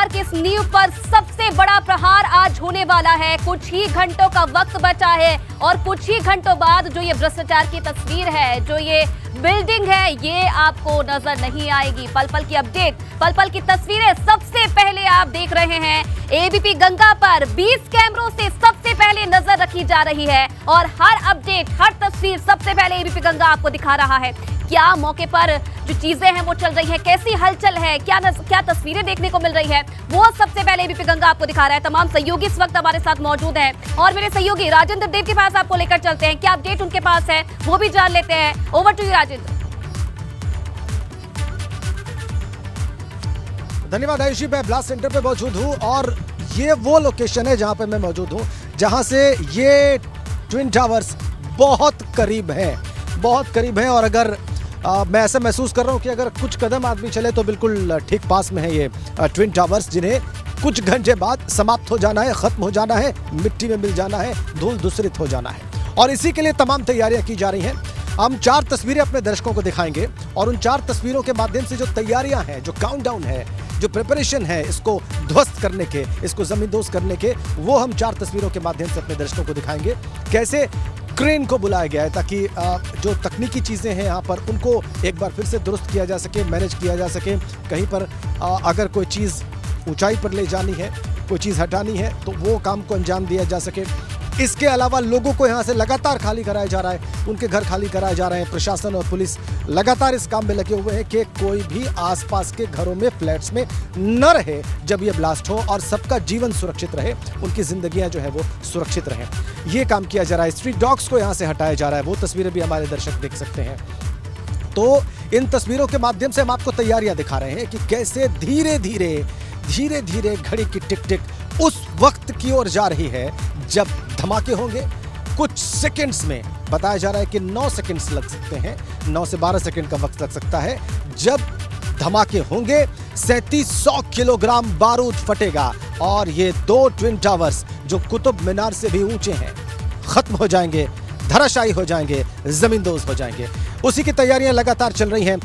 सरकार की इस नींव पर सबसे बड़ा प्रहार आज होने वाला है। कुछ ही घंटों का वक्त बचा है और कुछ ही घंटों बाद जो ये भ्रष्टाचार की तस्वीर है, जो ये बिल्डिंग है, ये आपको नजर नहीं आएगी। पल पल की अपडेट, पल पल की तस्वीरें सबसे पहले आप देख रहे हैं। एबीपी गंगा पर 20 कैमरों से सबसे पहले नजर रखी जा रही है और हर अपडेट, हर तस्वीर सबसे पहले एबीपी गंगा आपको दिखा रहा है। क्या मौके पर जो चीजें हैं वो चल रही है, कैसी हलचल है, क्या तस्वीरें देखने को मिल रही है, वो सबसे पहले एबीपी गंगा आपको दिखा रहा है। तमाम सहयोगी इस वक्त हमारे साथ मौजूद हैं और मेरे सहयोगी राजेंद्र देव के पास आपको लेकर चलते हैं। क्या अपडेट उनके पास है वो भी जान लेते हैं। Over to you Rajendra. धन्यवाद आयुषी। मैं ब्लास्ट सेंटर पे मौजूद हूँ और ये वो लोकेशन है जहाँ पे मैं मौजूद हूँ, जहाँ से ये ट्विन टावर्स बहुत करीब है, बहुत करीब है। और अगर मैं ऐसा महसूस कर रहा हूँ कि अगर कुछ कदम आदमी चले तो बिल्कुल ठीक पास में है ये ट्विन टावर्स, जिन्हें कुछ घंटे बाद समाप्त हो जाना है, खत्म हो जाना है, मिट्टी में मिल जाना है, धूल धूसरित हो जाना है। और इसी के लिए तमाम तैयारियां की जा रही हैं। हम 4 तस्वीरें अपने दर्शकों को दिखाएंगे और उन 4 तस्वीरों के माध्यम से जो तैयारियां हैं, जो काउंटडाउन है, जो प्रिपरेशन है इसको ध्वस्त करने के, इसको जमींदोज करने के, वो हम 4 तस्वीरों के माध्यम से अपने दर्शकों को दिखाएंगे। कैसे क्रेन को बुलाया गया है ताकि जो तकनीकी चीज़ें हैं यहाँ पर उनको एक बार फिर से दुरुस्त किया जा सके, मैनेज किया जा सके। कहीं पर अगर कोई चीज़ ऊंचाई पर ले जानी है, कोई चीज़ हटानी है, तो वो काम को अंजाम दिया जा सके। इसके अलावा लोगों को यहाँ से लगातार खाली कराया जा रहा है, उनके घर खाली कराए जा रहे हैं। प्रशासन और पुलिस लगातार इस काम में लगे हुए हैं कि कोई भी आसपास के घरों में, फ्लैट्स में न रहे जब ये ब्लास्ट हो, और सबका जीवन सुरक्षित रहे, उनकी जिंदगियां जो है वो सुरक्षित रहें। ये काम किया जा रहा है। स्ट्रीट डॉग्स को यहाँ से हटाया जा रहा है। वो तस्वीरें भी हमारे दर्शक देख सकते हैं। तो इन तस्वीरों के माध्यम से हम आपको तैयारियां दिखा रहे हैं कि कैसे धीरे धीरे घड़ी की टिक टिक उस वक्त की ओर जा रही है जब धमाके होंगे। कुछ सेकंड्स में, बताया जा रहा है कि 9 सेकंड्स लग सकते हैं, 9 से 12 सेकंड का वक्त लग सकता है। जब धमाके होंगे 3700 किलोग्राम बारूद फटेगा और ये 2 ट्विन टावर्स जो कुतुब मीनार से भी ऊंचे हैं, खत्म हो जाएंगे, धराशायी हो जाएंगे, जमींदोज हो जाएंगे। उसी की तैयारियां लगातार चल रही हैं।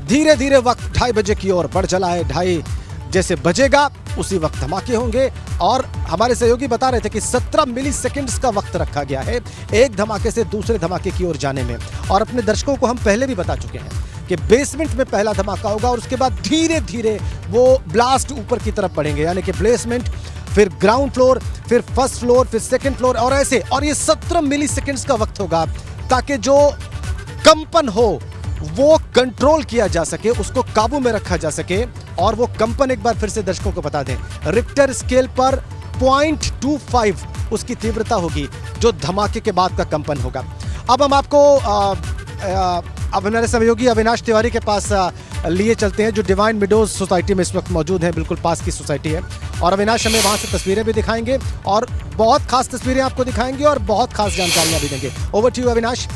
धीरे धीरे वक्त 2:30 बजे की ओर बढ़ चला है। 2:30 जैसे बजेगा उसी वक्त धमाके होंगे और हमारे सहयोगी बता रहे थे कि 17 मिली सेकेंड्स का वक्त रखा गया है एक धमाके से दूसरे धमाके की ओर जाने में। और अपने दर्शकों को हम पहले भी बता चुके हैं कि बेसमेंट में पहला धमाका होगा और उसके बाद धीरे धीरे वो ब्लास्ट ऊपर की तरफ बढ़ेंगे, यानी कि बेसमेंट, फिर ग्राउंड फ्लोर, फिर फर्स्ट फ्लोर, फिर सेकेंड फ्लोर और ऐसे। और ये 17 मिली सेकेंड्स का वक्त होगा ताकि जो कंपन हो वो कंट्रोल किया जा सके, उसको काबू में रखा जा सके। और वो कंपन एक बार फिर से दर्शकों को बता दें, रिक्टर स्केल पर 0.25 उसकी तीव्रता होगी जो धमाके के बाद का कंपन होगा। अब हम आपको अब हमारे सहयोगी अविनाश तिवारी के पास लिए चलते हैं, जो डिवाइन मिडोज सोसाइटी में इस वक्त मौजूद है, बिल्कुल पास की सोसाइटी है। और अविनाश हमें वहां से तस्वीरें भी दिखाएंगे और बहुत खास तस्वीरें आपको दिखाएंगे और बहुत खास जानकारियां भी देंगे। Over to you Avinash.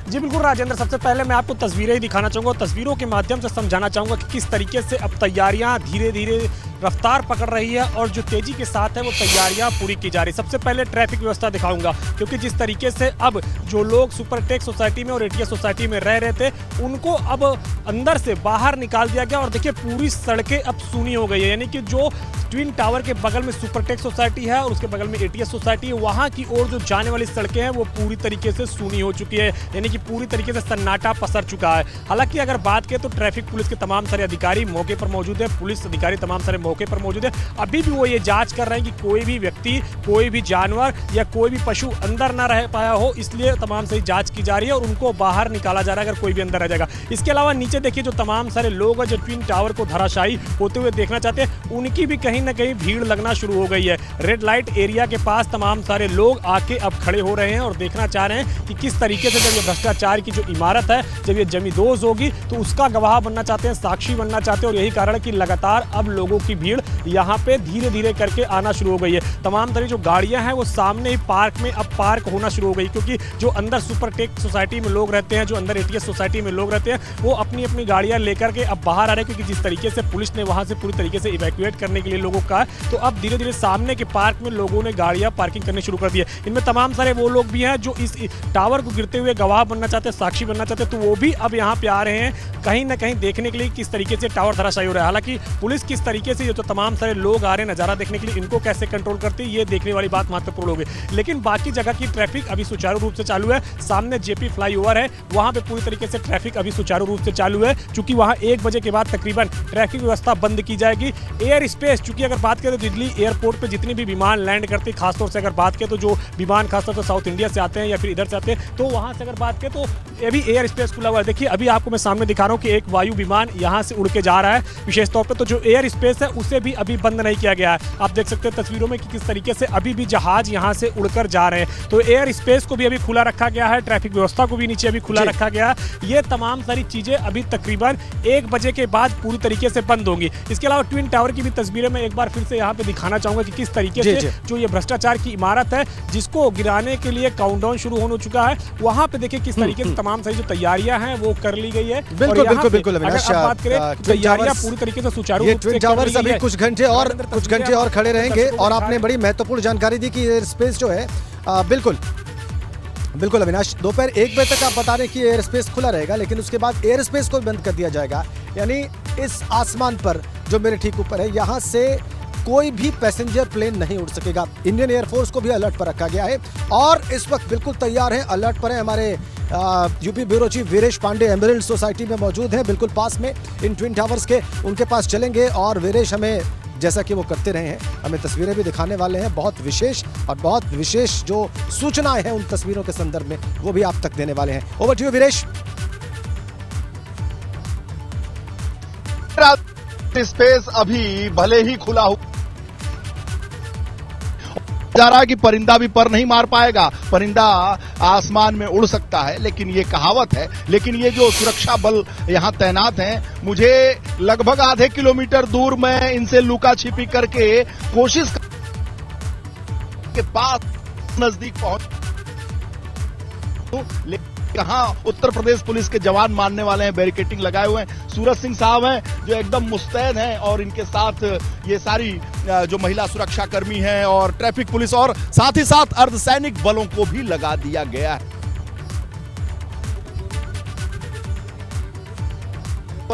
जी बिल्कुल राजेंद्र, सबसे पहले मैं आपको तस्वीरें ही दिखाना चाहूँगा। तस्वीरों के माध्यम से समझाना चाहूँगा कि किस तरीके से अब तैयारियां धीरे धीरे रफ्तार पकड़ रही है और जो तेजी के साथ है वो तैयारियां पूरी की जा रही है। सबसे पहले ट्रैफिक व्यवस्था दिखाऊंगा, क्योंकि जिस तरीके से अब जो लोग सुपरटेक सोसाइटी में और एटीएस सोसाइटी में रह रहे थे उनको अब अंदर से बाहर निकाल दिया गया। और देखिए पूरी सड़कें अब सूनी हो गई है, यानी कि जो ट्विन टावर के बगल में सुपरटेक सोसाइटी है और उसके बगल में एटीएस सोसाइटी है, वहाँ की ओर जो जाने वाली सड़कें हैं वो पूरी तरीके से सूनी हो चुकी है, यानी कि पूरी तरीके से सन्नाटा पसर चुका है। हालांकि अगर बात करें तो ट्रैफिक पुलिस के तमाम सारे अधिकारी मौके पर मौजूद है, पुलिस अधिकारी तमाम सारे मौके पर मौजूद है। अभी भी वो ये जांच कर रहे हैं कि कोई भी व्यक्ति, कोई भी जानवर या कोई भी पशु अंदर ना रह पाया हो, इसलिए तमाम सारी जांच की जा रही है और उनको बाहर निकाला जा रहा है अगर कोई भी अंदर रह जाएगा। इसके अलावा नीचे देखिए जो तमाम सारे लोग हैं जो ट्विन टावर को धराशायी होते हुए देखना चाहते हैं, उनकी भी कहीं ना कहीं भीड़ लगना शुरू हो गई है। रेड लाइट एरिया के पास तमाम सारे लोग आके अब खड़े हो रहे हैं और देखना चाह रहे हैं कि किस तरीके से जब ये भ्रष्टाचार की जो इमारत है, जब ये जमींदोज होगी तो उसका गवाह बनना चाहते हैं, साक्षी बनना चाहते हैं। और यही कारण है कि लगातार अब लोगों की भीड़ यहाँ पे धीरे धीरे करके आना शुरू हो गई है। तमाम तरह जो गाड़ियां हैं वो सामने ही पार्क में अब पार्क होना शुरू हो गई, क्योंकि जो अंदर सुपरटेक सोसाइटी में लोग रहते हैं, जो अंदर एटीएस सोसाइटी में लोग रहते हैं, वो अपनी अपनी गाड़ियां लेकर के अब बाहर आ रहे हैं, क्योंकि जिस तरीके से पुलिस ने वहां से पूरी तरीके से इवैक्यूएट करने के लिए लोगों का, तो अब धीरे धीरे सामने के पार्क में लोगों ने गाड़ियां पार्किंग करनी शुरू कर दी है। इनमें तमाम सारे वो लोग भी हैं जो इस टावर को गिरते हुए गवाह बनना चाहते हैं, साक्षी बनना चाहते हैं, तो वो भी अब यहाँ पे आ रहे हैं कहीं ना कहीं देखने के लिए किस तरीके से टावर धराशायी हो रहा है। हालांकि पुलिस किस तरीके से ये तो तमाम सारे लोग आ रहे हैं नज़ारा देखने के लिए, इनको कैसे कंट्रोल करती है ये देखने वाली बात महत्वपूर्ण होगी। लेकिन बाकी जगह की ट्रैफिक अभी सुचारू रूप से चालू है। सामने जेपी फ्लाईओवर है, वहां पे पूरी तरीके से ट्रैफिक अभी सुचारू रूप से चालू है, चूंकि वहां 1 बजे के बाद तकरीबन ट्रैफिक व्यवस्था बंद की जाएगी। एयर स्पेस, चूंकि अगर बात करें तो दिल्ली एयरपोर्ट पर जितनी भी विमान लैंड करते हैं, खासतौर से अगर बात करें तो जो विमान खासतौर से साउथ इंडिया से आते हैं या फिर इधर से आते हैं, तो वहां से अगर बात करें तो ये भी एयर स्पेस खुला हुआ है। देखिए अभी आपको मैं सामने दिखा रहा हूं कि एक वायु विमान यहां से उड़ के जा रहा है विशेष तौर पे, तो जो एयर स्पेस है उसे भी अभी बंद नहीं किया गया है। आप देख सकते हैं तस्वीरों में कि किस तरीके से अभी भी जहाज यहां से उड़कर जा रहे हैं, तो एयर स्पेस को भी अभी खुला रखा गया है, ट्रैफिक व्यवस्था को भी नीचे अभी खुला रखा गया है। ये तमाम सारी चीजें अभी तकरीबन 1 बजे के बाद पूरी तरीके से बंद होंगी। इसके अलावा ट्विन टावर की भी तस्वीरें मैं एक बार फिर से यहाँ पे दिखाना चाहूंगा कि किस तरीके से जो ये भ्रष्टाचार की इमारत है जिसको गिराने के लिए काउंटडाउन शुरू हो चुका है, वहां पे देखिए किस तरीके से तमाम सारी जो तैयारियां हैं वो कर ली गई है। बिल्कुल बिल्कुल बिल्कुल अविनाश, बात करें तैयारियां पूरी तरीके से सुचारू रूप से ट्विन टावर्स अभी कुछ घंटे और खड़े रहेंगे। और आपने बड़ी महत्वपूर्ण जानकारी दी कि एयर स्पेस जो है बिल्कुल बिल्कुल अविनाश, दोपहर 1 बजे तक आप बता रहे हैं कि एयर स्पेस खुला रहेगा, लेकिन उसके बाद एयर स्पेस को बंद कर दिया जाएगा। यानी इस आसमान पर जो मेरे ठीक ऊपर है, यहाँ से कोई भी पैसेंजर प्लेन नहीं उड़ सकेगा। इंडियन एयरफोर्स को भी अलर्ट पर रखा गया है और इस वक्त बिल्कुल तैयार है, अलर्ट पर है। हमारे UP bureau chief Viresh Pande Emerald Society में मौजूद हैं, बिल्कुल पास में इन ट्विन टावर्स के, उनके पास चलेंगे और वीरेश हमें जैसा कि वो करते रहे हैं हमें तस्वीरें भी दिखाने वाले हैं, बहुत विशेष जो सूचनाएं हैं उन तस्वीरों के संदर्भ में वो भी आप तक देने वाले हैं। Over to you Viresh. Space अभी भले ही खुला हो जा रहा है कि परिंदा भी पर नहीं मार पाएगा, परिंदा आसमान में उड़ सकता है, लेकिन ये कहावत है। लेकिन ये जो सुरक्षा बल यहां तैनात हैं, मुझे लगभग आधे किलोमीटर दूर मैं इनसे लुका छिपी करके कोशिश के पास नजदीक पहुंच, कहां उत्तर प्रदेश पुलिस के जवान मानने वाले हैं, बैरिकेटिंग लगाए हुए हैं। सूरज सिंह साहब हैं जो एकदम मुस्तैद हैं और इनके साथ ये सारी जो महिला सुरक्षा कर्मी हैं और ट्रैफिक पुलिस और साथ ही साथ अर्धसैनिक बलों को भी लगा दिया गया है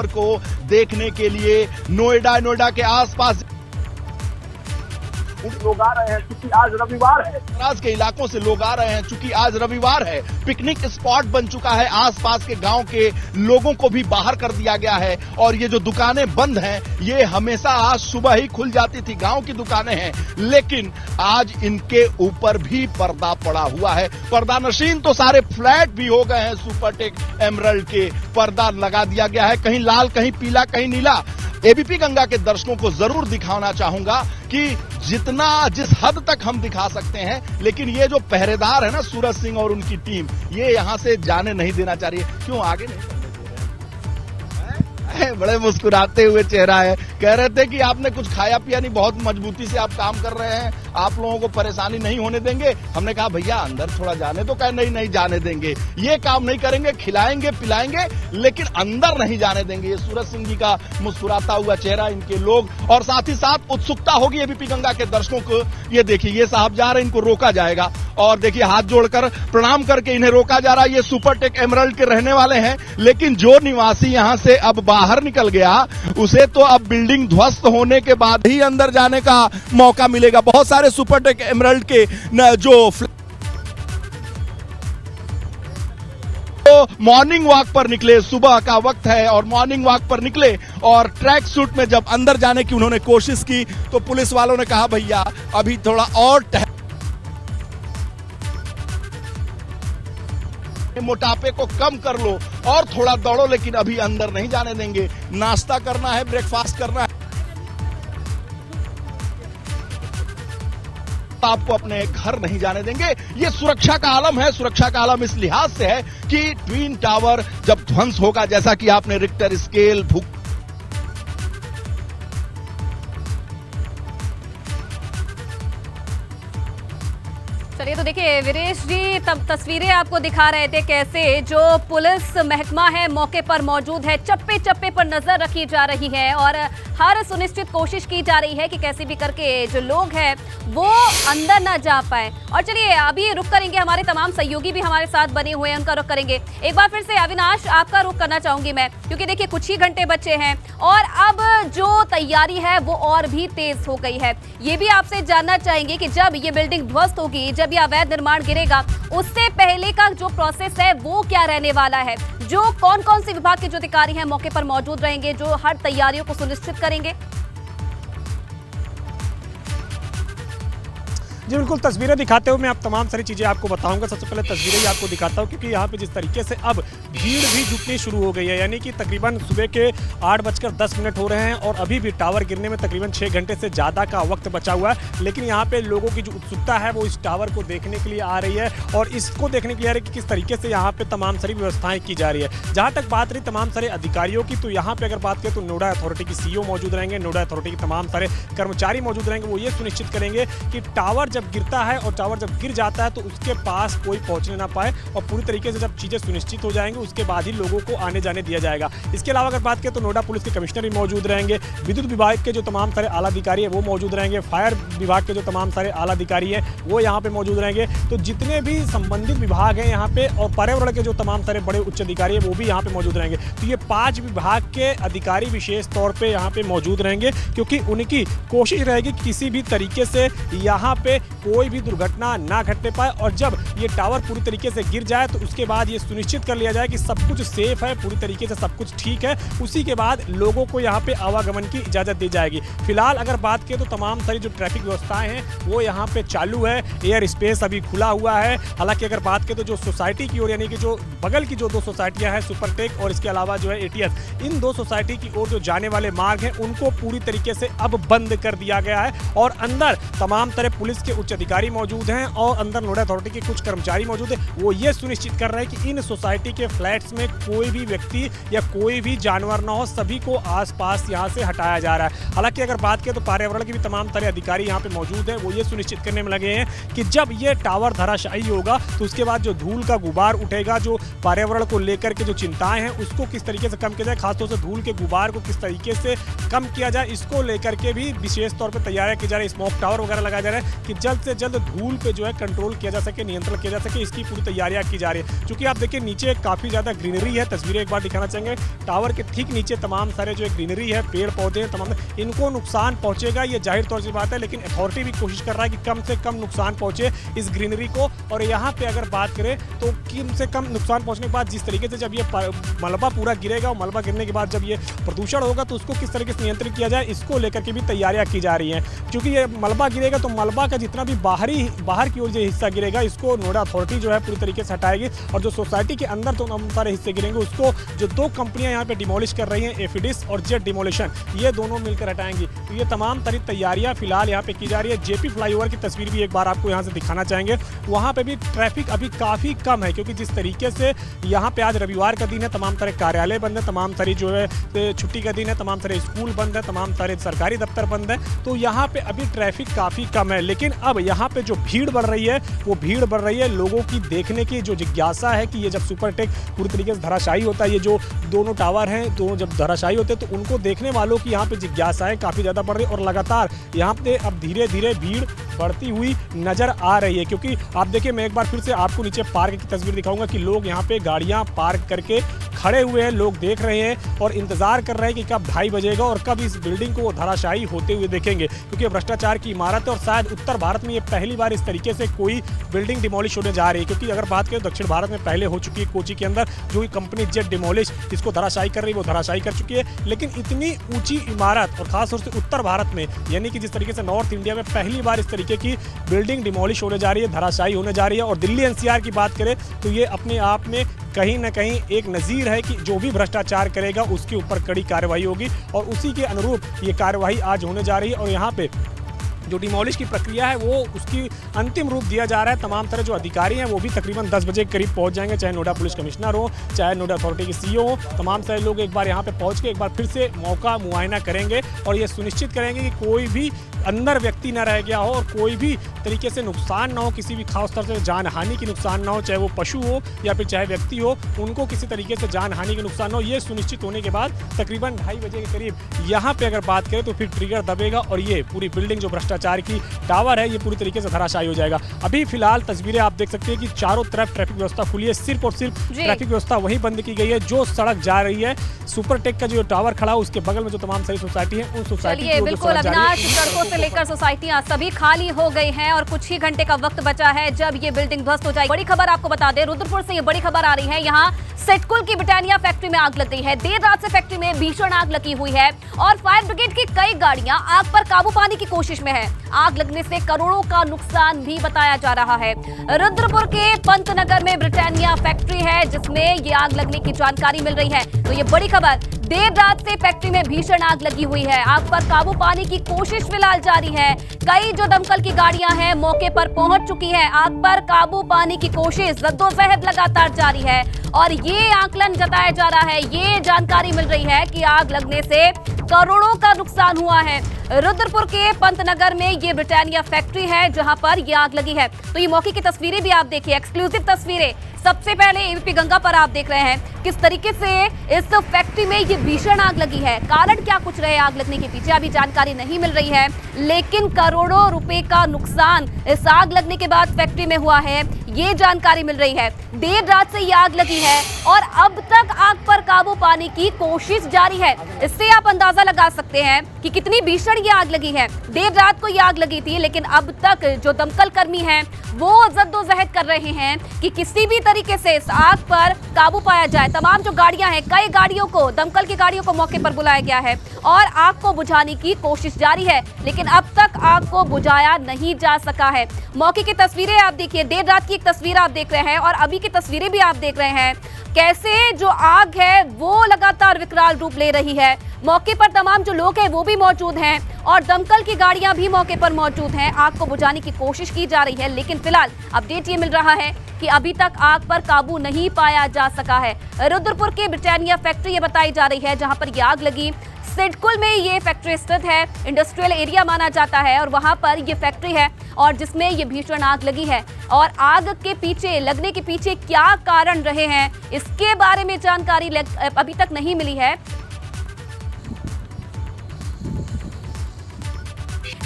को देखने के लिए। नोएडा के आसपास लोग आ रहे हैं क्योंकि आज रविवार है, आज के इलाकों से लोग आ रहे हैं क्योंकि आज रविवार है। पिकनिक स्पॉट बन चुका है, आसपास के गांव के लोगों को भी बाहर कर दिया गया है। और ये जो दुकानें बंद हैं, ये हमेशा आज सुबह ही खुल जाती थी, गांव की दुकानें हैं, लेकिन आज इनके ऊपर भी पर्दा पड़ा हुआ है। पर्दा नशीन तो सारे फ्लैट भी हो गए हैं, सुपरटेक एमरल्ड के पर्दा लगा दिया गया है, कहीं लाल, कहीं पीला, कहीं नीला। एबीपी गंगा के दर्शकों को जरूर दिखाना चाहूंगा कि जिस हद तक हम दिखा सकते हैं, लेकिन ये जो पहरेदार है ना सूरज सिंह और उनकी टीम, ये यहां से जाने नहीं देना चाह रही है। क्यों आगे नहीं करने दे रहे हैं? बड़े मुस्कुराते हुए चेहरा है, कह रहे थे कि आपने कुछ खाया पिया नहीं, बहुत मजबूती से आप काम कर रहे हैं, आप लोगों को परेशानी नहीं होने देंगे। हमने कहा भैया अंदर थोड़ा जाने तो, कहे नहीं जाने देंगे, ये काम नहीं करेंगे, खिलाएंगे पिलाएंगे लेकिन अंदर नहीं जाने देंगे। ये सूरज सिंह जी का मुस्कुराता हुआ चेहरा, इनके लोग, और साथ ही साथ उत्सुकता होगी एबीपी गंगा के दर्शकों को। ये देखिए, ये साहब जा रहे हैं, इनको रोका जाएगा और देखिए हाथ जोड़कर प्रणाम करके इन्हें रोका जा रहा है। ये सुपरटेक एमरल्ड के रहने वाले हैं, लेकिन जो निवासी यहां से अब बाहर निकल गया, उसे तो अब बिल्डिंग ध्वस्त होने के बाद ही अंदर जाने का मौका मिलेगा। बहुत सारे सुपरटेक एमरल्ड के जो मॉर्निंग वॉक पर निकले, सुबह का वक्त है और मॉर्निंग वॉक पर निकले और ट्रैक सूट में जब अंदर जाने की उन्होंने कोशिश की तो पुलिस वालों ने कहा भैया अभी थोड़ा और मोटापे को कम कर लो और थोड़ा दौड़ो, लेकिन अभी अंदर नहीं जाने देंगे। नाश्ता करना है, ब्रेकफास्ट करना है, आपको अपने घर नहीं जाने देंगे। ये सुरक्षा का आलम है। सुरक्षा का आलम इस लिहाज से है कि ट्विन टावर जब ध्वंस होगा, जैसा कि आपने रिक्टर स्केल चलिए तो देखिए वीरेश जी, तब तस्वीरें आपको दिखा रहे थे कैसे जो पुलिस महकमा है मौके पर मौजूद है, चप्पे चप्पे पर नजर रखी जा रही है और हर सुनिश्चित कोशिश की जा रही है कि कैसे भी करके जो लोग हैं वो अंदर ना जा पाए। और चलिए अभी रुक करेंगे, हमारे तमाम सहयोगी भी हमारे साथ बने हुए हैं, उनका रुख करेंगे। एक बार फिर से अविनाश आपका रुख करना चाहूंगी मैं, क्योंकि देखिए कुछ ही घंटे बचे हैं और अब जो तैयारी है वो और भी तेज हो गई है। ये भी आपसे जानना चाहेंगे कि जब ये बिल्डिंग ध्वस्त होगी, जब ये अवैध निर्माण गिरेगा, उससे पहले का जो प्रोसेस है वो क्या रहने वाला है, जो कौन कौन से विभाग के जो अधिकारी हैं मौके पर मौजूद रहेंगे, जो हर तैयारियों को सुनिश्चित करेंगे। जी बिल्कुल, तस्वीरें दिखाते हुए मैं आप तमाम सारी चीज़ें आपको बताऊंगा। सबसे पहले तस्वीरें ही आपको दिखाता हूं, क्योंकि यहाँ पे जिस तरीके से अब भीड़ भी जुटनी शुरू हो गई है, यानी कि तकरीबन सुबह के 8:10 हो रहे हैं और अभी भी टावर गिरने में तकरीबन 6 घंटे से ज़्यादा का वक्त बचा हुआ है। लेकिन यहाँ पे लोगों की जो उत्सुकता है वो इस टावर को देखने के लिए आ रही है और इसको देखने के लिए आ रही है कि किस तरीके से यहाँ पे तमाम सारी व्यवस्थाएं की जा रही है। जहाँ तक बात रही तमाम सारे अधिकारियों की, तो यहाँ पे अगर बात करें तो नोडा अथॉरिटी की CEO मौजूद रहेंगे, नोडा अथॉरिटी के तमाम सारे कर्मचारी मौजूद रहेंगे। वो ये सुनिश्चित करेंगे कि टावर जब गिरता है और टावर जब गिर जाता है तो उसके पास कोई पहुंचने ना पाए और पूरी तरीके से जब चीजें सुनिश्चित हो जाएंगी उसके बाद ही लोगों को आने जाने दिया जाएगा। इसके अलावा अगर बात करें तो नोएडा पुलिस के कमिश्नर भी मौजूद रहेंगे, विद्युत विभाग के जो तमाम सारे आला अधिकारी है वो मौजूद रहेंगे, फायर विभाग के जो तमाम सारे आला अधिकारी है वो यहाँ पे मौजूद रहेंगे। तो जितने भी संबंधित विभाग हैं यहाँ पे और पर्यावरण के जो तमाम सारे बड़े उच्च अधिकारी है वो भी यहाँ पे मौजूद रहेंगे। तो ये 5 विभाग के अधिकारी विशेष तौर पर यहाँ पे मौजूद रहेंगे, क्योंकि उनकी कोशिश रहेगी कि किसी भी तरीके से यहाँ पे कोई भी दुर्घटना ना घटने पाए और जब ये टावर पूरी तरीके से गिर जाए तो उसके बाद ये सुनिश्चित कर लिया जाए कि सब कुछ सेफ है, पूरी तरीके से सब कुछ ठीक है। उसी के बाद लोगों को यहाँ पे आवागमन की इजाजत दी जाएगी। फिलहाल अगर बात करें तो तमाम सारी जो ट्रैफिक व्यवस्थाएं हैं वो यहाँ पे चालू है, एयर स्पेस अभी खुला हुआ है। हालांकि अगर बात करें तो जो सोसाइटी की ओर, यानी कि जो बगल की जो 2 सोसाइटियां हैं, सुपरटेक और इसके अलावा जो है ATS, इन 2 सोसाइटी की ओर जो जाने वाले मार्ग हैं उनको पूरी तरीके से अब बंद कर दिया गया है और अंदर तमाम तरह पुलिस के उच्च अधिकारी मौजूद हैं और अंदर नोएडा अथॉरिटी के कुछ कर्मचारी मौजूद हैं। वो ये सुनिश्चित कर रहे हैं कि इन सोसाइटी के फ्लैट्स में कोई भी व्यक्ति या कोई भी जानवर ना हो, सभी को आसपास यहाँ से हटाया जा रहा है। हालांकि अगर बात करें तो पर्यावरण के भी तमाम तरह अधिकारी यहाँ पे मौजूद हैं, वो ये सुनिश्चित करने में लगे हैं कि जब ये टावर धराशायी होगा तो उसके बाद जो धूल का गुबार उठेगा, जो पर्यावरण को लेकर के जो चिंताएं हैं उसको किस तरीके से कम किया जाए, खासतौर से धूल के गुबार को किस तरीके से कम किया जाए, इसको लेकर के भी विशेष तौर पर तैयारी की जा रही है। स्मोक टावर वगैरह लगाया जा रहा है कि जल्द से जल्द धूल पे जो है कंट्रोल किया जा सके, नियंत्रण किया जा सके, इसकी पूरी तैयारियां की जा रही है। क्योंकि आप देखिए नीचे काफी ज्यादा ग्रीनरी है, तस्वीरें एक बार दिखाना चाहेंगे। टावर के ठीक नीचे तमाम सारे जो ग्रीनरी है, पेड़ पौधे हैं, तमाम इनको नुकसान पहुंचेगा, ये जाहिर तौर से बात है, लेकिन अथॉरिटी भी कोशिश कर रहा है कि कम से कम नुकसान पहुंचे इस ग्रीनरी को। और यहाँ पे अगर बात करें तो कम से कम नुकसान पहुंचने के बाद जिस तरीके से जब ये मलबा पूरा गिरेगा और मलबा गिरने के बाद जब ये प्रदूषण होगा तो उसको किस तरीके से नियंत्रित किया जाए, इसको लेकर के भी तैयारियां की जा रही हैं। क्योंकि ये मलबा गिरेगा तो मलबा का जितना भी बाहर की ओर जो हिस्सा गिरेगा इसको नोएडा अथॉरिटी जो है पूरी तरीके से हटाएगी और जो सोसाइटी के अंदर तो सारे हिस्से गिरेंगे उसको जो 2 कंपनियां यहाँ पे डिमोलिश कर रही हैं, एफिडिस और जेट डिमोलिशन, ये दोनों मिलकर हटाएंगी। तो ये तमाम तरह तैयारियां फिलहाल यहाँ पे की जा रही है। जेपी फ्लाईओवर की तस्वीर भी एक बार आपको यहाँ से दिखाना चाहेंगे। वहाँ पे भी ट्रैफिक अभी काफ़ी कम है, क्योंकि जिस तरीके से यहाँ पे आज रविवार का दिन है, तमाम सारे कार्यालय बंद है, तमाम सारी जो है छुट्टी का दिन है, तमाम सारे स्कूल बंद है, तमाम सारे सरकारी दफ्तर बंद है, तो यहाँ पे अभी ट्रैफिक काफ़ी कम है। लेकिन अब यहाँ पे जो भीड़ बढ़ रही है वो भीड़ बढ़ रही है लोगों की देखने की जो जिज्ञासा है कि ये जब सुपरटेक पूरी तरीके से धराशायी होता है, ये जो दोनों टावर हैं दोनों जब धराशायी होते हैं तो उनको देखने वालों की यहाँ पे जिज्ञासाएं काफ़ी ज़्यादा बढ़ रही है और लगातार यहाँ पे अब धीरे धीरे भीड़ बढ़ती हुई नजर आ रही है। क्योंकि आप देखिए, मैं एक बार फिर से आपको नीचे पार्क की तस्वीर दिखाऊंगा कि लोग यहाँ पे गाड़ियाँ पार्क करके खड़े हुए हैं, लोग देख रहे हैं और इंतजार कर रहे हैं कि कब 2:30 बजेगा और कब इस बिल्डिंग को वो धराशायी होते हुए देखेंगे। क्योंकि भ्रष्टाचार की इमारत है और शायद उत्तर भारत में ये पहली बार इस तरीके से कोई बिल्डिंग डिमोलिश होने जा रही है। क्योंकि अगर बात करें दक्षिण भारत में पहले हो चुकी है, कोची के अंदर जो कंपनी जेट डिमोलिश इसको धराशायी कर रही है वो धराशायी कर चुकी है। लेकिन इतनी ऊंची इमारत और खासतौर से उत्तर भारत में, यानी कि जिस तरीके से नॉर्थ इंडिया में पहली बार इस तरीके की बिल्डिंग डिमोलिश होने जा रही है, धराशायी होने जा रही है। और दिल्ली NCR की बात करें तो ये अपने आप में कहीं ना कहीं एक नज़ीर है कि जो भी भ्रष्टाचार करेगा उसके ऊपर कड़ी कार्रवाई होगी और उसी के अनुरूप ये कार्रवाई आज होने जा रही है। और यहाँ पे जो डिमोलिश की प्रक्रिया है वो उसकी अंतिम रूप दिया जा रहा है। तमाम तरह जो अधिकारी हैं वो भी तकरीबन 10 बजे के करीब पहुंच जाएंगे, चाहे नोएडा पुलिस कमिश्नर हो, चाहे नोएडा अथॉरिटी के सीईओ हो। तमाम सारे लोग एक बार यहाँ पे पहुंच के एक बार फिर से मौका मुआयना करेंगे और ये सुनिश्चित करेंगे कि कोई भी अंदर व्यक्ति न रह गया हो और कोई भी तरीके से नुकसान ना हो, किसी भी खास तौर से जान हानि की नुकसान ना हो, चाहे वो पशु हो या फिर चाहे व्यक्ति हो, उनको किसी तरीके से जान हानि की नुकसान ना हो। ये सुनिश्चित होने के बाद तकरीबन 2:30 बजे के करीब यहाँ पे अगर बात करें तो फिर ट्रिगर दबेगा और ये पूरी बिल्डिंग जो भ्रष्टाचार की टावर है ये पूरी तरीके से धराशायी हो जाएगा। अभी फिलहाल तस्वीरें आप देख सकते हैं कि चारों तरफ ट्रैफिक व्यवस्था खुली है, सिर्फ और सिर्फ ट्रैफिक व्यवस्था वहीं बंद की गई है जो सड़क जा रही है। सुपरटेक का जो टावर खड़ा है उसके बगल में जो तमाम सारी सोसाइटी है उन सोसाइटी की बिल्कुल अविनाश, सड़कों से लेकर सोसाइटियां सभी खाली हो गई हैं और कुछ ही घंटे का वक्त बचा है जब ये बिल्डिंग ध्वस्त हो जाएगी। बड़ी खबर आपको बता दें, रुद्रपुर से ये बड़ी खबर आ रही है, यहाँ सिडकुल की ब्रिटानिया फैक्ट्री में आग लग गई है। देर रात से फैक्ट्री में भीषण आग लगी हुई है और फायर ब्रिगेड की कई गाड़ियां आग पर काबू पाने की कोशिश में है। आग लगने से करोड़ों का नुकसान भी बताया जा रहा है। रुद्रपुर के पंतनगर में ब्रिटानिया फैक्ट्री है जिसमें ये आग लगने की जानकारी मिल रही है। तो ये बड़ी खबर, देर रात से फैक्ट्री में भीषण आग लगी हुई है। आग पर काबू पाने की कोशिश फिलहाल जारी है। कई जो दमकल की गाड़ियां हैं मौके पर पहुंच चुकी हैं। आग पर काबू पाने की कोशिश जद्दोजहद लगातार जारी है और ये आकलन जताया जा रहा है, ये जानकारी मिल रही है कि आग लगने से करोड़ों का नुकसान हुआ है। रुद्रपुर के पंतनगर में ये ब्रिटानिया फैक्ट्री है जहां पर ये आग लगी है। तो ये मौके की तस्वीरें भी आप देखिए, एक्सक्लूसिव तस्वीरें। सबसे पहले एबीपी गंगा पर आप देख रहे हैं किस तरीके से इस फैक्ट्री में ये भीषण आग लगी है। कारण क्या कुछ रहे आग लगने के पीछे अभी जानकारी नहीं मिल रही है, लेकिन करोड़ों रुपए का नुकसान इस आग लगने के बाद फैक्ट्री में हुआ है, ये जानकारी मिल रही है। देर रात से ये आग लगी है और अब तक आग पर काबू पाने की कोशिश जारी है। इससे आप अंदाजा लगा सकते हैं कि कितनी भीषण ये आग लगी है। देर रात को ये आग लगी थी, लेकिन अब तक जो दमकल कर्मी हैं वो जद्दोजहद कर रहे हैं कि किसी भी तरीके से इस आग पर काबू पाया जाए। तमाम जो गाड़ियां हैं, कई गाड़ियों को, दमकल की गाड़ियों को मौके पर बुलाया गया है और आग को बुझाने की कोशिश जारी है, लेकिन अब तक आग को बुझाया नहीं जा सका है। मौके की तस्वीरें आप देखिए, देर रात की एक तस्वीर आप देख रहे हैं और अभी की तस्वीरें भी आप देख रहे हैं कैसे जो आग है वो लगातार विकराल रूप ले रही है। मौके पर तमाम जो लोग हैं वो भी मौजूद हैं और दमकल की गाड़ियां भी मौके पर मौजूद हैं। आग को बुझाने की कोशिश की जा रही है, लेकिन फिलहाल अपडेट ये मिल रहा है कि अभी तक आग पर काबू नहीं पाया जा सका है। रुद्रपुर के ब्रिटानिया फैक्ट्री ये बताई जा रही है जहां पर ये आग लगी। सिडकुल में ये फैक्ट्री स्थित है, इंडस्ट्रियल एरिया माना जाता है और वहां पर ये फैक्ट्री है और जिसमें ये भीषण आग लगी है। और आग के पीछे, लगने के पीछे क्या कारण रहे हैं इसके बारे में जानकारी अभी तक नहीं मिली है।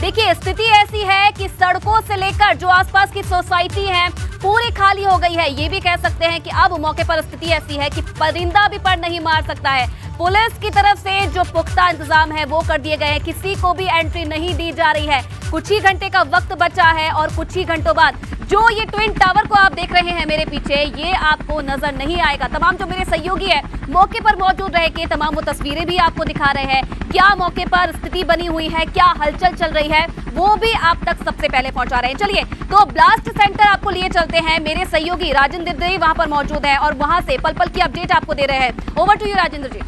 देखिए, स्थिति ऐसी है कि सड़कों से लेकर जो आसपास की सोसाइटी है पूरी खाली हो गई है। ये भी कह सकते हैं कि अब मौके पर स्थिति ऐसी है कि परिंदा भी पर नहीं मार सकता है। पुलिस की तरफ से जो पुख्ता इंतजाम है वो कर दिए गए हैं, किसी को भी एंट्री नहीं दी जा रही है। कुछ ही घंटे का वक्त बचा है और कुछ ही घंटों बाद जो ये ट्विन टावर को आप देख रहे हैं मेरे पीछे, ये आपको नजर नहीं आएगा। तमाम जो मेरे सहयोगी है मौके पर मौजूद रह के तमाम वो तस्वीरें भी आपको दिखा रहे हैं, क्या मौके पर स्थिति बनी हुई है, क्या हलचल चल रही है, वो भी आप तक सबसे पहले पहुंचा रहे हैं। चलिए तो ब्लास्ट सेंटर आपको लिए चलते हैं, मेरे सहयोगी राजेंद्र जी वहां पर मौजूद है और वहां से पल पल की अपडेट आपको दे रहे हैं। ओवर टू यू राजेंद्र जी।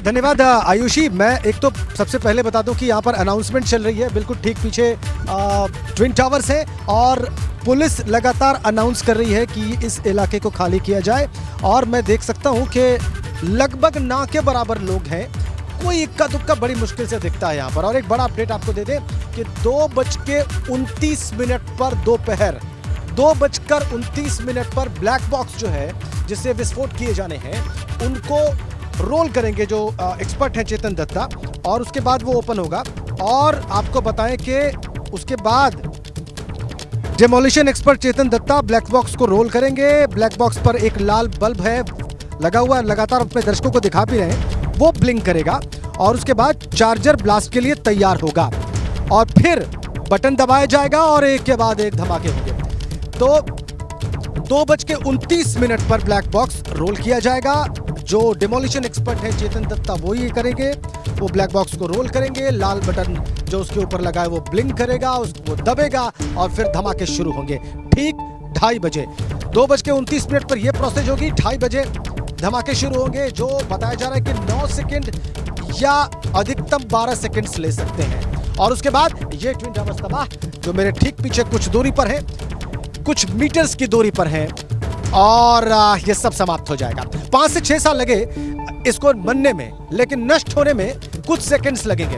धन्यवाद आयुषी। मैं एक तो सबसे पहले बता दूं कि यहाँ पर अनाउंसमेंट चल रही है, बिल्कुल ठीक पीछे ट्विन टावर्स है और पुलिस लगातार अनाउंस कर रही है कि इस इलाके को खाली किया जाए और मैं देख सकता हूँ कि लगभग ना के बराबर लोग हैं, कोई इक्का दुक्का बड़ी मुश्किल से दिखता है यहाँ पर। और एक बड़ा अपडेट आपको दे दें कि 2:29 पर दोपहर 2:29 पर ब्लैक बॉक्स जो है जिससे विस्फोट किए जाने हैं उनको रोल करेंगे जो एक्सपर्ट हैं चेतन दत्ता और उसके बाद वो ओपन होगा। और आपको बताएं कि उसके बाद डेमोलिशन एक्सपर्ट चेतन दत्ता ब्लैक बॉक्स को रोल करेंगे। ब्लैक बॉक्स पर एक लाल बल्ब है लगा हुआ, लगातार अपने दर्शकों को दिखा भी रहे हैं, वो ब्लिंक करेगा और उसके बाद चार्जर ब्लास्ट के लिए तैयार होगा और फिर बटन दबाया जाएगा और एक के बाद एक धमाके होंगे। तो 2:29 पर ब्लैक बॉक्स रोल किया जाएगा। जो डिमोलिशन एक्सपर्ट है चेतन दत्ता वो ये करेंगे, वो ब्लैक बॉक्स को रोल करेंगे, लाल बटन जो उसके ऊपर लगा है वो ब्लिंक करेगा, वो दबेगा और फिर धमाके शुरू होंगे ठीक 2:30 बजे। 2:29 पर यह प्रोसेस होगी, 2:30 बजे धमाके शुरू होंगे। जो बताया जा रहा है कि 9 सेकंड या अधिकतम 12 सेकंड्स ले सकते हैं। और उसके बाद ये ट्विन टावर्स तबाह, जो मेरे ठीक पीछे कुछ दूरी पर है, कुछ मीटर्स की दूरी पर है, और ये सब समाप्त हो जाएगा। 5 से 6 साल लगे इसको बनने में, लेकिन नष्ट होने में कुछ सेकंड्स लगेंगे।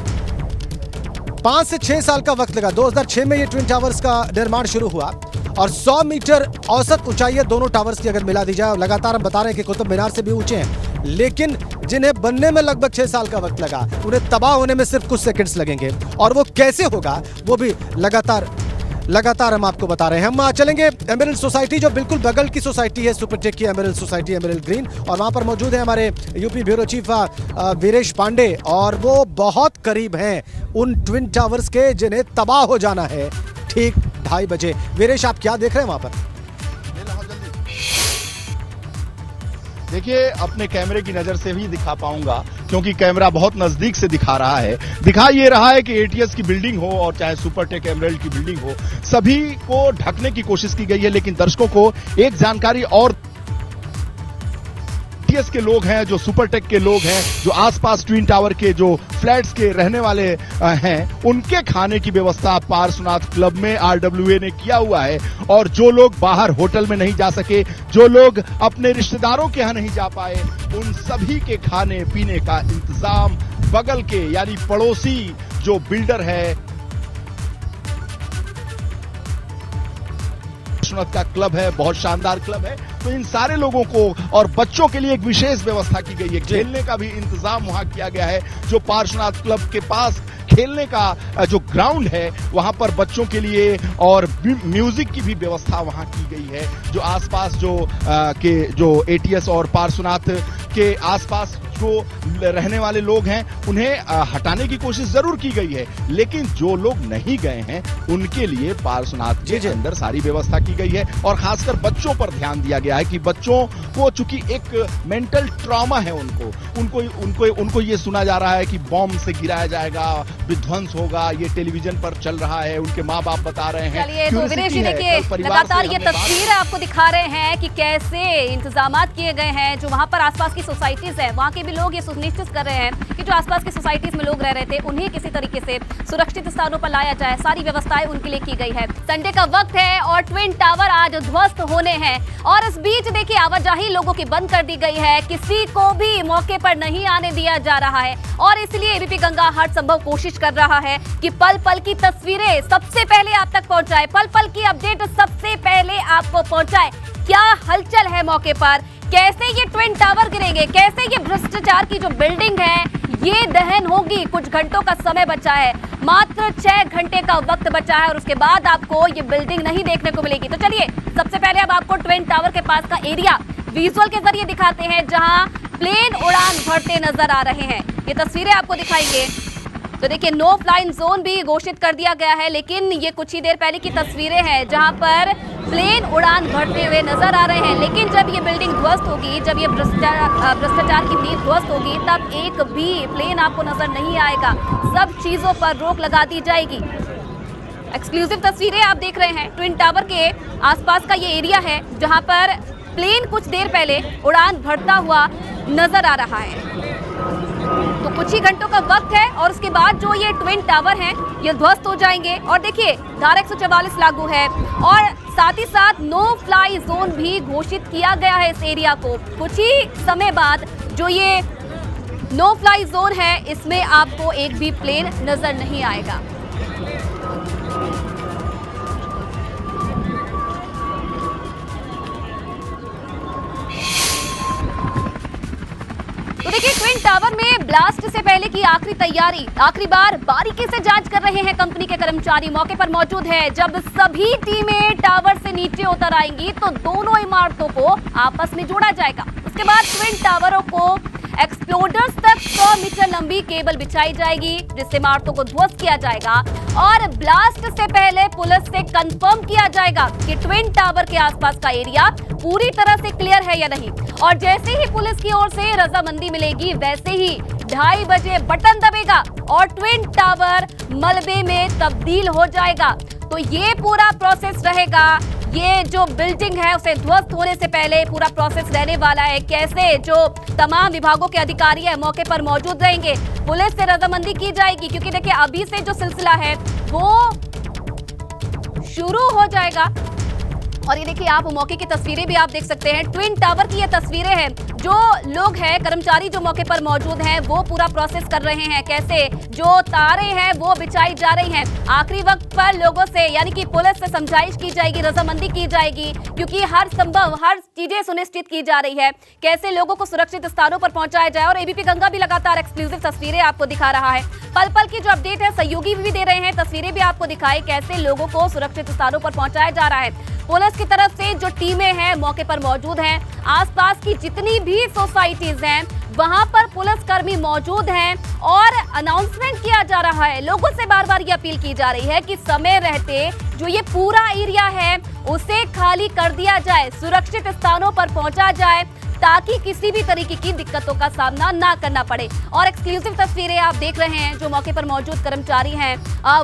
5 से 6 साल का वक्त लगा। 2006 में ये ट्विन टावर्स का निर्माण शुरू हुआ और 100 मीटर औसत ऊंचाई है दोनों टावर्स की अगर मिला दी जाए। लगातार हम बता रहे हैं कि कुतुब मीनार से भी ऊंचे हैं, लेकिन जिन्हें बनने में लगभग 6 साल का वक्त लगा, उन्हें तबाह होने में सिर्फ कुछ सेकंड्स लगेंगे। और वो कैसे होगा वो भी लगातार हम आपको बता रहे हैं। हम चलेंगे एमरल्ड सोसाइटी, जो बिल्कुल बगल की सोसाइटी है सुपरटेक की, एमरल्ड सोसाइटी, एमरल्ड ग्रीन, और वहां पर मौजूद है हमारे UP bureau chief Viresh Pande, और वो बहुत करीब हैं उन ट्विन टावर्स के जिन्हें तबाह हो जाना है ठीक 2:30 बजे। वीरेश, आप क्या देख रहे हैं वहां पर? देखिए, अपने कैमरे की नजर से भी दिखा पाऊंगा क्योंकि कैमरा बहुत नजदीक से दिखा रहा है। दिखा ये रहा है कि एटीएस की बिल्डिंग हो और चाहे सुपरटेक एमरल्ड की बिल्डिंग हो, सभी को ढकने की कोशिश की गई है। लेकिन दर्शकों को एक जानकारी और, एटीएस के लोग हैं, जो सुपरटेक के लोग हैं, जो आसपास ट्विन टावर के जो फ्लैट्स के रहने वाले हैं, उनके खाने की व्यवस्था पार्श्वनाथ क्लब में आरडब्ल्यूए ने किया हुआ है। और जो लोग बाहर होटल में नहीं जा सके, जो लोग अपने रिश्तेदारों के यहां नहीं जा पाए, उन सभी के खाने पीने का इंतजाम बगल के यानी पड़ोसी जो बिल्डर है, पार्श्वनाथ का क्लब है, बहुत शानदार क्लब है, तो इन सारे लोगों को और बच्चों के लिए एक विशेष व्यवस्था की गई है। खेलने का भी इंतजाम वहां किया गया है। जो पार्श्वनाथ क्लब के पास खेलने का जो ग्राउंड है, वहां पर बच्चों के लिए और म्यूजिक की भी व्यवस्था वहां की गई है। जो आसपास जो एटीएस और पार्श्वनाथ के आसपास जो रहने वाले लोग हैं, उन्हें हटाने की कोशिश जरूर की गई है, लेकिन जो लोग नहीं गए हैं उनके लिए पार्श्वनाथ के अंदर सारी व्यवस्था की गई है। और खासकर बच्चों पर ध्यान दिया गया है कि बच्चों को चूंकि एक मेंटल ट्रॉमा है, उनको ये सुना जा रहा है कि बॉम्ब से गिराया जाएगा, विध्वंस होगा, ये टेलीविजन पर चल रहा है, उनके माँ बाप बता रहे हैं। चलिए, तो वीरेश जी देखिए, लगातार ये तस्वीर आपको दिखा रहे हैं कि कैसे इंतजाम किए गए हैं। जो वहां पर आसपास की सोसाइटीज है, वहां के भी लोग ये सुनिश्चित कर रहे हैं कि जो आसपास की सोसाइटीज में लोग रह रहे थे, उन्हें किसी तरीके से सुरक्षित स्थानों पर लाया जाए। सारी व्यवस्थाएं उनके लिए की गई है। संडे का वक्त है और ट्विन टावर आज ध्वस्त होने हैं, और इस बीच देखिए आवाजाही लोगों की बंद कर दी गई है। किसी को भी मौके पर नहीं आने दिया जा रहा है, और इसलिए एबीपी गंगा हर संभव कोशिश कर रहा है कि पल पल की तस्वीरें सबसे पहले आप तक पहुंचाए, पल पल की अपडेट सबसे पहले आपको पहुंचाए। क्या हलचल है मौके पर, कैसे ये ट्विन टावर गिरेंगे, कैसे ये भ्रष्टाचार की जो बिल्डिंग है ये दहन होगी। कुछ घंटों का समय बचा है, मात्र 6 घंटे का वक्त बचा है, और उसके बाद आपको ये बिल्डिंग नहीं देखने को मिलेगी। तो चलिए, सबसे पहले अब आपको ट्विन टावर के पास का एरिया विजुअल के जरिए दिखाते हैं, जहां प्लेन उड़ान भरते नजर आ रहे हैं। ये तस्वीरें आपको दिखाएंगे। तो देखिए, नो फ्लाइंग जोन भी घोषित कर दिया गया है, लेकिन ये कुछ ही देर पहले की तस्वीरें हैं जहां पर प्लेन उड़ान भरते हुए नजर आ रहे हैं। लेकिन जब ये बिल्डिंग ध्वस्त होगी, जब ये भ्रष्टाचार की नींव ध्वस्त होगी, तब एक भी प्लेन आपको नजर नहीं आएगा। सब चीजों पर रोक लगा दी जाएगी। एक्सक्लूसिव तस्वीरें आप देख रहे हैं। ट्विन टावर के आसपास का ये एरिया है जहां पर प्लेन कुछ देर पहले उड़ान भरता हुआ नजर आ रहा है। तो कुछ ही घंटों का वक्त है, और उसके बाद जो ये ट्विन टावर हैं ये ध्वस्त हो जाएंगे। और देखिए, धारा 144 लागू है, और साथ ही साथ नो फ्लाई जोन भी घोषित किया गया है इस एरिया को। कुछ ही समय बाद जो ये नो फ्लाई जोन है, इसमें आपको एक भी प्लेन नजर नहीं आएगा। तो देखिए, ट्विन टावर में ब्लास्ट से पहले की आखिरी तैयारी, आखिरी बार बारीकी से जांच कर रहे हैं कंपनी के कर्मचारी। मौके पर मौजूद है। जब सभी टीमें टावर से नीचे उतर आएंगी तो दोनों इमारतों को आपस में जोड़ा जाएगा। उसके बाद ट्विन टावरों को एक्सप्लोडर्स तक 100 मीटर लंबी केबल बिछाई जाएगी, जिससे इमारतों को ध्वस्त किया जाएगा। और ब्लास्ट से पहले पुलिस से कंफर्म किया जाएगा कि ट्विन टावर के आसपास का एरिया पूरी तरह से क्लियर है या नहीं। और जैसे ही पुलिस की ओर से रजामंदी मिलेगी, वैसे ही 2:30 बजे बटन दबेगा और ट्विन टावर मलबे में तब्दील हो जाएगा। तो ये पूरा प्रोसेस रहेगा ये जो बिल्डिंग है उसे ध्वस्त होने से पहले पूरा प्रोसेस रहने वाला है। कैसे जो तमाम विभागों के अधिकारी है मौके पर मौजूद रहेंगे, पुलिस से रजामंदी की जाएगी, क्योंकि देखिए अभी से जो सिलसिला है वो शुरू हो जाएगा। और ये देखिए आप मौके की तस्वीरें भी आप देख सकते हैं, ट्विन टावर की ये तस्वीरें हैं। जो लोग हैं, कर्मचारी जो मौके पर मौजूद हैं, वो पूरा प्रोसेस कर रहे हैं। कैसे जो तारें हैं वो बिछाई जा रही हैं। आखिरी वक्त पर लोगों से यानी कि पुलिस से समझाइश की जाएगी, रजामंदी की जाएगी, क्योंकि हर संभव हर चीजें सुनिश्चित की जा रही है। कैसे लोगों को सुरक्षित स्थानों पर पहुंचाया जाए। और एबीपी गंगा भी लगातार एक्सक्लूसिव तस्वीरें आपको दिखा रहा है। पल पल की जो अपडेट है सहयोगी भी दे रहे हैं, तस्वीरें भी आपको दिखाई कैसे लोगों को सुरक्षित स्थानों पर पहुंचाया जा रहा है। पुलिस की तरफ से जो टीमें हैं मौके पर मौजूद हैं। आसपास की जितनी भी सोसाइटीज हैं वहां पर पुलिसकर्मी मौजूद हैं और अनाउंसमेंट किया जा रहा है। लोगों से बार बार ये अपील की जा रही है कि समय रहते जो ये पूरा एरिया है उसे खाली कर दिया जाए, सुरक्षित स्थानों पर पहुंचा जाए, ताकि किसी भी तरीके की दिक्कतों का सामना ना करना पड़े। और एक्सक्लूसिव तस्वीरें आप देख रहे हैं, जो मौके पर मौजूद कर्मचारी हैं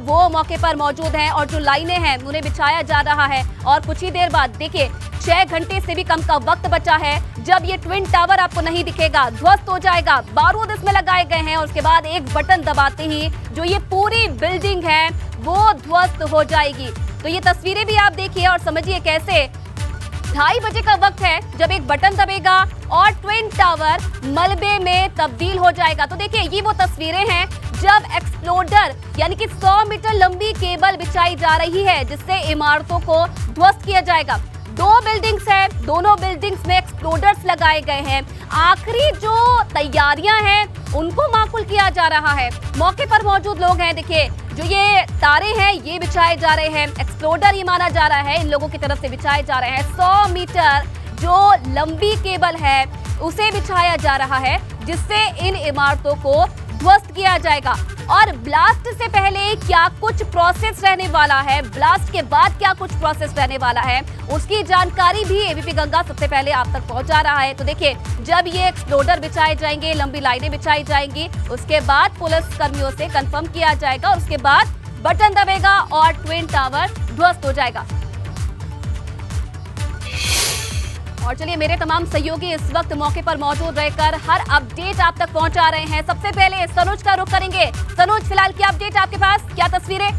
वो मौके पर मौजूद हैं और जो लाइनें हैं उन्हें बिछाया जा रहा है। और कुछ ही देर बाद देखिए 6 घंटे से भी कम का वक्त बचा है जब ये ट्विन टावर आपको नहीं दिखेगा, ध्वस्त हो जाएगा। बारूद इसमें लगाए गए हैं और उसके बाद एक बटन दबाते ही जो ये पूरी बिल्डिंग है वो ध्वस्त हो जाएगी। तो ये तस्वीरें भी आप देखिए और समझिए कैसे 2:30 बजे का वक्त है जब एक बटन दबेगा और ट्विन टावर मलबे में तब्दील हो जाएगा। तो देखिए ये वो तस्वीरें हैं जब एक्सप्लोडर यानी कि 100 मीटर लंबी केबल बिछाई जा रही है जिससे इमारतों को ध्वस्त किया जाएगा। 2 बिल्डिंग्स है, दोनों बिल्डिंग्स में एक्सप्लोडर्स लगाए गए हैं। आखिरी जो तैयारियां हैं उनको माकूल किया जा रहा है। मौके पर मौजूद लोग हैं, देखिए जो ये तारे हैं ये बिछाए जा रहे हैं। एक्सप्लोडर ये माना जा रहा है इन लोगों की तरफ से बिछाए जा रहे हैं। 100 मीटर जो लंबी केबल है उसे बिछाया जा रहा है जिससे इन इमारतों को ध्वस्त किया जाएगा। और ब्लास्ट से पहले क्या कुछ प्रोसेस रहने वाला है, ब्लास्ट के बाद क्या कुछ प्रोसेस रहने वाला है, उसकी जानकारी भी एबीपी गंगा सबसे पहले आप तक पहुंचा रहा है। तो देखिए जब ये एक्सप्लोडर बिछाए जाएंगे, लंबी लाइनें बिछाई जाएंगी, उसके बाद पुलिस कर्मियों से कंफर्म किया जाएगा और उसके बाद बटन दबेगा और ट्विन टावर ध्वस्त हो जाएगा। और चलिए मेरे तमाम सहयोगी इस वक्त मौके पर मौजूद रहकर हर अपडेट आप तक पहुंचा रहे हैं। सबसे पहले सनोज का रुख करेंगे। सनोज, फिलहाल क्या अपडेट आपके पास, क्या तस्वीरें?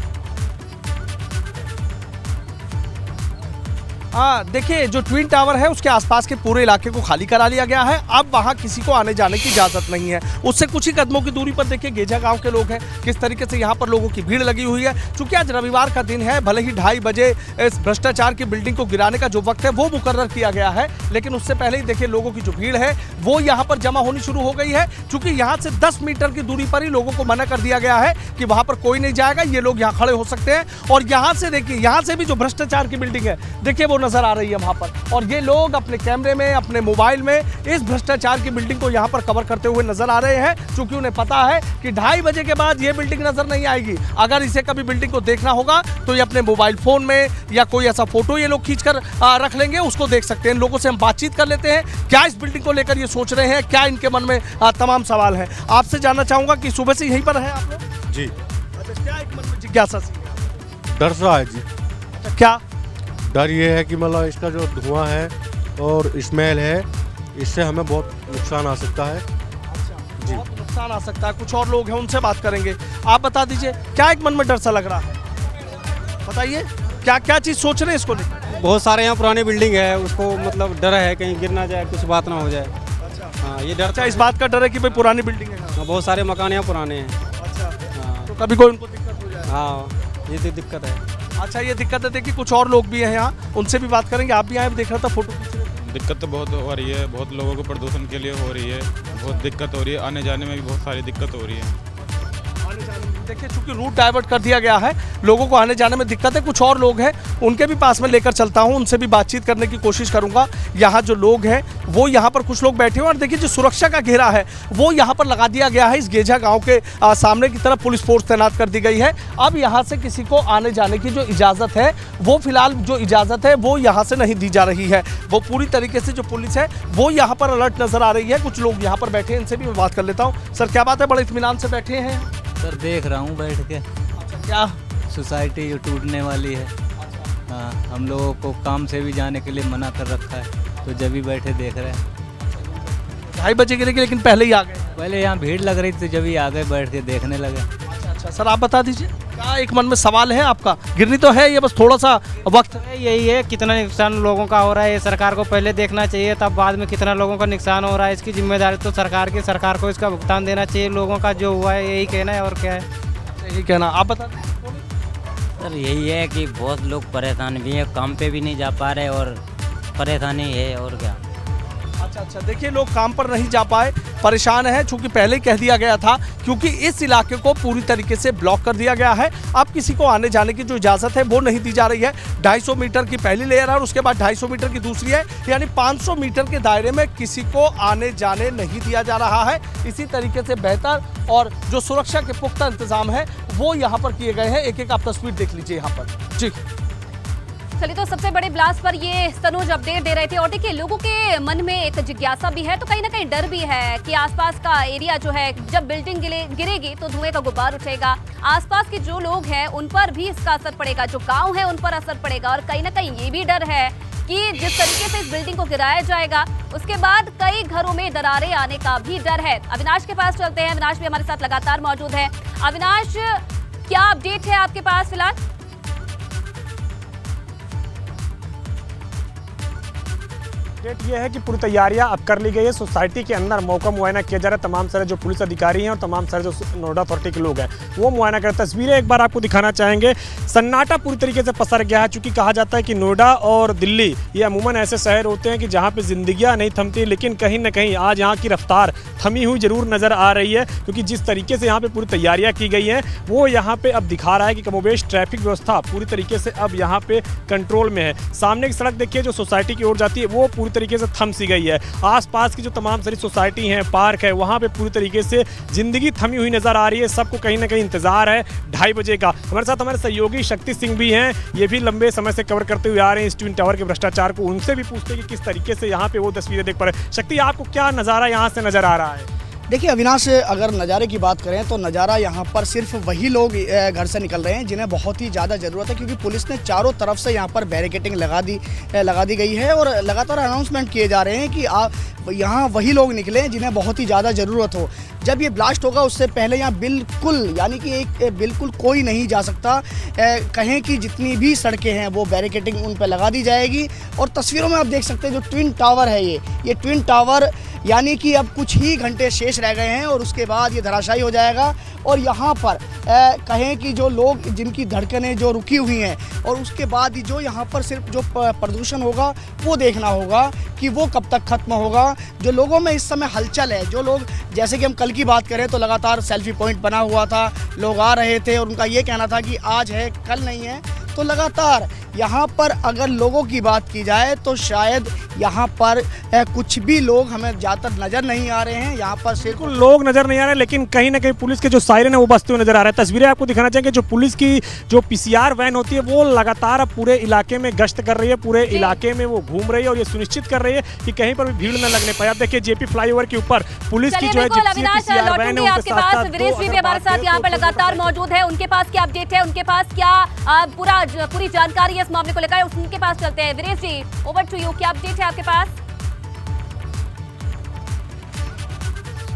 देखिए जो ट्विन टावर है उसके आसपास के पूरे इलाके को खाली करा लिया गया है। अब वहां किसी को आने जाने की इजाजत नहीं है। उससे कुछ ही कदमों की दूरी पर देखिए गेजा गांव के लोग हैं, किस तरीके से यहां पर लोगों की भीड़ लगी हुई है। चूंकि आज रविवार का दिन है, भले ही 2:30 बजे इस भ्रष्टाचार की बिल्डिंग को गिराने का जो वक्त है वो मुकर्रर किया गया है, लेकिन उससे पहले ही देखिए लोगों की जो भीड़ है वो यहाँ पर जमा होनी शुरू हो गई है। चूंकि यहाँ से 10 मीटर की दूरी पर ही लोगों को मना कर दिया गया है कि वहां पर कोई नहीं जाएगा, ये लोग यहाँ खड़े हो सकते हैं। और यहाँ से देखिए, यहाँ से भी जो भ्रष्टाचार की बिल्डिंग है देखिए वो नजर आ रही है वहां पर। और ये लोग अपने कैमरे में, अपने मोबाइल में इस भ्रष्टाचार की बिल्डिंग को यहाँ पर कवर करते हुए नजर आ रहे हैं, क्योंकि उन्हें पता है कि 2:30 बजे के बाद ये बिल्डिंग नजर नहीं आएगी। अगर इसे कभी बिल्डिंग को देखना होगा तो ये अपने मोबाइल फोन में या कोई ऐसा फोटो ये लोग खींचकर रख लेंगे, उसको देख सकते हैं। लोगों से हम बातचीत कर लेते हैं, क्या इस बिल्डिंग को लेकर ये सोच रहे हैं, क्या इनके मन में तमाम सवाल हैं। आपसे जानना चाहूंगा कि सुबह से यहीं पर है आप लोग? जी। अच्छा, क्या एक मन में जिज्ञासा सी? डर सा है जी। अच्छा, क्या डर ये है कि मतलब इसका जो धुआं है और स्मेल है, इससे हमें बहुत नुकसान आ सकता है। जी, बहुत नुकसान आ सकता है। कुछ और लोग हैं, उनसे बात करेंगे। आप बता दीजिए, क्या एक मन में डर सा लग रहा है, बताइए क्या क्या चीज़ सोच रहे हैं इसको लेकर? बहुत सारे यहाँ पुरानी बिल्डिंग है, उसको मतलब डर है कहीं गिर ना जाए, कुछ बात ना हो जाए। हाँ, ये डर। अच्छा, इस बात का डर है कि भाई पुरानी बिल्डिंग है। हाँ, बहुत सारे मकान यहाँ पुराने हैं। अच्छा, हाँ, तो कभी कोई उनको दिक्कत हो जाए? हाँ, ये तो दिक्कत है। अच्छा, ये दिक्कत है। देखिए कुछ और लोग भी हैं यहाँ, उनसे भी बात करेंगे। आप भी आए, देख रहा था फोटो खींच रहे थे। दिक्कत तो बहुत हो रही है, बहुत लोगों को प्रदूषण के लिए हो रही है, बहुत दिक्कत हो रही है, आने जाने में भी बहुत सारी दिक्कत हो रही है। देखिए चूंकि रूट डाइवर्ट कर दिया गया है, लोगों को आने जाने में दिक्कत है। कुछ और लोग हैं, उनके भी पास में लेकर चलता हूं, उनसे भी बातचीत करने की कोशिश करूंगा। यहाँ जो लोग हैं वो यहाँ पर कुछ लोग बैठे हुए हैं और देखिए जो सुरक्षा का घेरा है वो यहाँ पर लगा दिया गया है। इस गेजा गांव के सामने की तरफ पुलिस फोर्स तैनात कर दी गई है। अब यहाँ से किसी को आने जाने की जो इजाज़त है वो फिलहाल जो इजाज़त है वो यहाँ से नहीं दी जा रही है। वो पूरी तरीके से जो पुलिस है वो यहाँ पर अलर्ट नजर आ रही है। कुछ लोग यहाँ पर बैठे हैं, इनसे भी मैं बात कर लेता हूँ। सर, क्या बात है, बड़े इत्मीनान से बैठे हैं? सर देख रहा हूँ बैठ के। अच्छा, क्या सोसाइटी जो टूटने वाली है। हाँ, हम लोगों को काम से भी जाने के लिए मना कर रखा है, तो जब भी बैठे देख रहे हैं। 2:30 बजे गिरेगी, लेकिन पहले ही आ गए। पहले यहाँ भीड़ लग रही थी, जब भी आ गए बैठ के देखने लगे। अच्छा, सर आप बता दीजिए, क्या एक मन में सवाल है आपका? गिरनी तो है, ये बस थोड़ा सा वक्त। यही है, कितना नुकसान लोगों का हो रहा है, ये सरकार को पहले देखना चाहिए, तब बाद में कितना लोगों का नुकसान हो रहा है। इसकी जिम्मेदारी तो सरकार की, सरकार को इसका भुगतान देना चाहिए। लोगों का जो हुआ है यही कहना है, और क्या है? यही कहना, आप बता दीजिए। सर यही है कि बहुत लोग परेशान भी हैं, काम पे भी नहीं जा पा रहे और परेशानी है, और क्या। अच्छा, देखिए लोग काम पर नहीं जा पाए, परेशान है, चूंकि पहले ही कह दिया गया था, क्योंकि इस इलाके को पूरी तरीके से ब्लॉक कर दिया गया है। अब किसी को आने जाने की जो इजाज़त है वो नहीं दी जा रही है। 250 मीटर की पहली लेयर है और उसके बाद 250 मीटर की दूसरी है, यानी 500 मीटर के दायरे में किसी को आने जाने नहीं दिया जा रहा है। इसी तरीके से बेहतर और जो सुरक्षा के पुख्ता इंतजाम है वो यहाँ पर किए गए हैं। एक आप तस्वीर देख लीजिए यहाँ पर जी। चलिए, तो सबसे बड़े ब्लास्ट पर ये तनुज अपडेट दे रहे थे। और देखिए, लोगों के मन में एक जिज्ञासा भी है, तो कहीं ना कहीं डर भी है कि आसपास का एरिया जो है, जब बिल्डिंग गिरेगी तो धुएं का गुब्बार उठेगा, आसपास के जो लोग हैं उन पर भी इसका असर पड़ेगा, जो गांव है उन पर असर पड़ेगा। और कहीं ना कहीं ये भी डर है कि जिस तरीके से इस बिल्डिंग को गिराया जाएगा, उसके बाद कई घरों में दरारें आने का भी डर है। अविनाश के पास चलते हैं, अविनाश भी हमारे साथ लगातार मौजूद है। अविनाश, क्या अपडेट है आपके पास फिलहाल? अपडेट ये है कि पूरी तैयारियां अब कर ली गई है। सोसाइटी के अंदर मौका मुआयना किया जा रहा है। तमाम सारे जो पुलिस अधिकारी हैं और तमाम सारे जो नोएडा अथॉरिटी के लोग हैं वो मुआयना कर तस्वीरें एक बार आपको दिखाना चाहेंगे। सन्नाटा पूरी तरीके से पसर गया है, चूंकि कहा जाता है कि नोएडा और दिल्ली ये अमूमन ऐसे शहर होते हैं कि जहाँ पे जिंदगियाँ नहीं थमती, लेकिन कहीं ना कहीं आज यहाँ की रफ्तार थमी हुई जरूर नजर आ रही है, क्योंकि जिस तरीके से यहाँ पे पूरी तैयारियां की गई हैं वो यहाँ पे अब दिखा रहा है कि कमोबेश ट्रैफिक व्यवस्था पूरी तरीके से अब यहाँ पे कंट्रोल में है। सामने की सड़क देखिए जो सोसाइटी की ओर जाती है वो पूरी तरीके से थम सी गई है। आसपास की जो तमाम सारी सोसाइटी हैं, पार्क है, वहाँ पे पूरी तरीके से जिंदगी थमी हुई नजर आ रही है। सबको कहीं ना कहीं इंतजार है 2:30 बजे का। हमारे साथ हमारे सहयोगी शक्ति सिंह भी हैं, ये भी लंबे समय से कवर करते हुए आ रहे हैं इस ट्विन टावर के भ्रष्टाचार को। उनसे भी पूछते हैं कि किस तरीके से यहाँ पे वो तस्वीरें देख पा रहे हैं। शक्ति, आपको क्या नज़ारा यहाँ से नजर आ रहा है? देखिए अविनाश, अगर नज़ारे की बात करें तो नज़ारा यहाँ पर सिर्फ वही लोग घर से निकल रहे हैं जिन्हें बहुत ही ज़्यादा ज़रूरत है, क्योंकि पुलिस ने चारों तरफ से यहाँ पर बैरिकेटिंग लगा दी गई है और लगातार अनाउंसमेंट किए जा रहे हैं कि यहाँ वही लोग निकलें जिन्हें बहुत ही ज़्यादा ज़रूरत हो। जब ये ब्लास्ट होगा उससे पहले यहाँ बिल्कुल, यानी कि बिल्कुल कोई नहीं जा सकता। कहें कि जितनी भी सड़कें हैं वो बैरिकेटिंग उन पर लगा दी जाएगी। और तस्वीरों में आप देख सकते हैं जो ट्विन टावर है, ये ट्विन टावर यानी कि अब कुछ ही घंटे शेष रह गए हैं और उसके बाद ये धराशायी हो जाएगा। और यहाँ पर कहें कि जो लोग जिनकी धड़कनें जो रुकी हुई हैं, और उसके बाद ही जो यहाँ पर सिर्फ जो प्रदूषण होगा वो देखना होगा कि वो कब तक खत्म होगा। जो लोगों में इस समय हलचल है, जो लोग, जैसे कि हम कल की बात करें तो लगातार सेल्फी पॉइंट बना हुआ था, लोग आ रहे थे और उनका ये कहना था कि आज है कल नहीं है। तो लगातार यहाँ पर अगर लोगों की बात की जाए तो शायद यहाँ पर कुछ भी लोग हमें ज़्यादातर नज़र नहीं आ रहे हैं। यहाँ पर सिर्फ लोग नज़र नहीं आ रहे हैं, लेकिन कहीं ना कहीं पुलिस के जो सायरन है वो बजते हुए नजर आ रहा है। तस्वीरें आपको दिखाना चाहेंगे, जो पुलिस की जो PCR वैन होती है वो लगातार अब पूरे इलाके में गश्त कर रही है, पूरे इलाके में वो घूम रही है और ये सुनिश्चित कर रही है कि कहीं पर भी भीड़ न लगने पाए। आप देखिए JP फ्लाईओवर के ऊपर पुलिस की जो है PCR वैन है आपके पास विरेश जी भी हमारे साथ यहाँ पर लगातार मौजूद है। उनके पास क्या अपडेट है, उनके पास क्या पूरी जानकारी है इस मामले को लेकर, उनके पास चलते हैं। विरेश जी, ओवर टू यू, क्या अपडेट है आपके पास?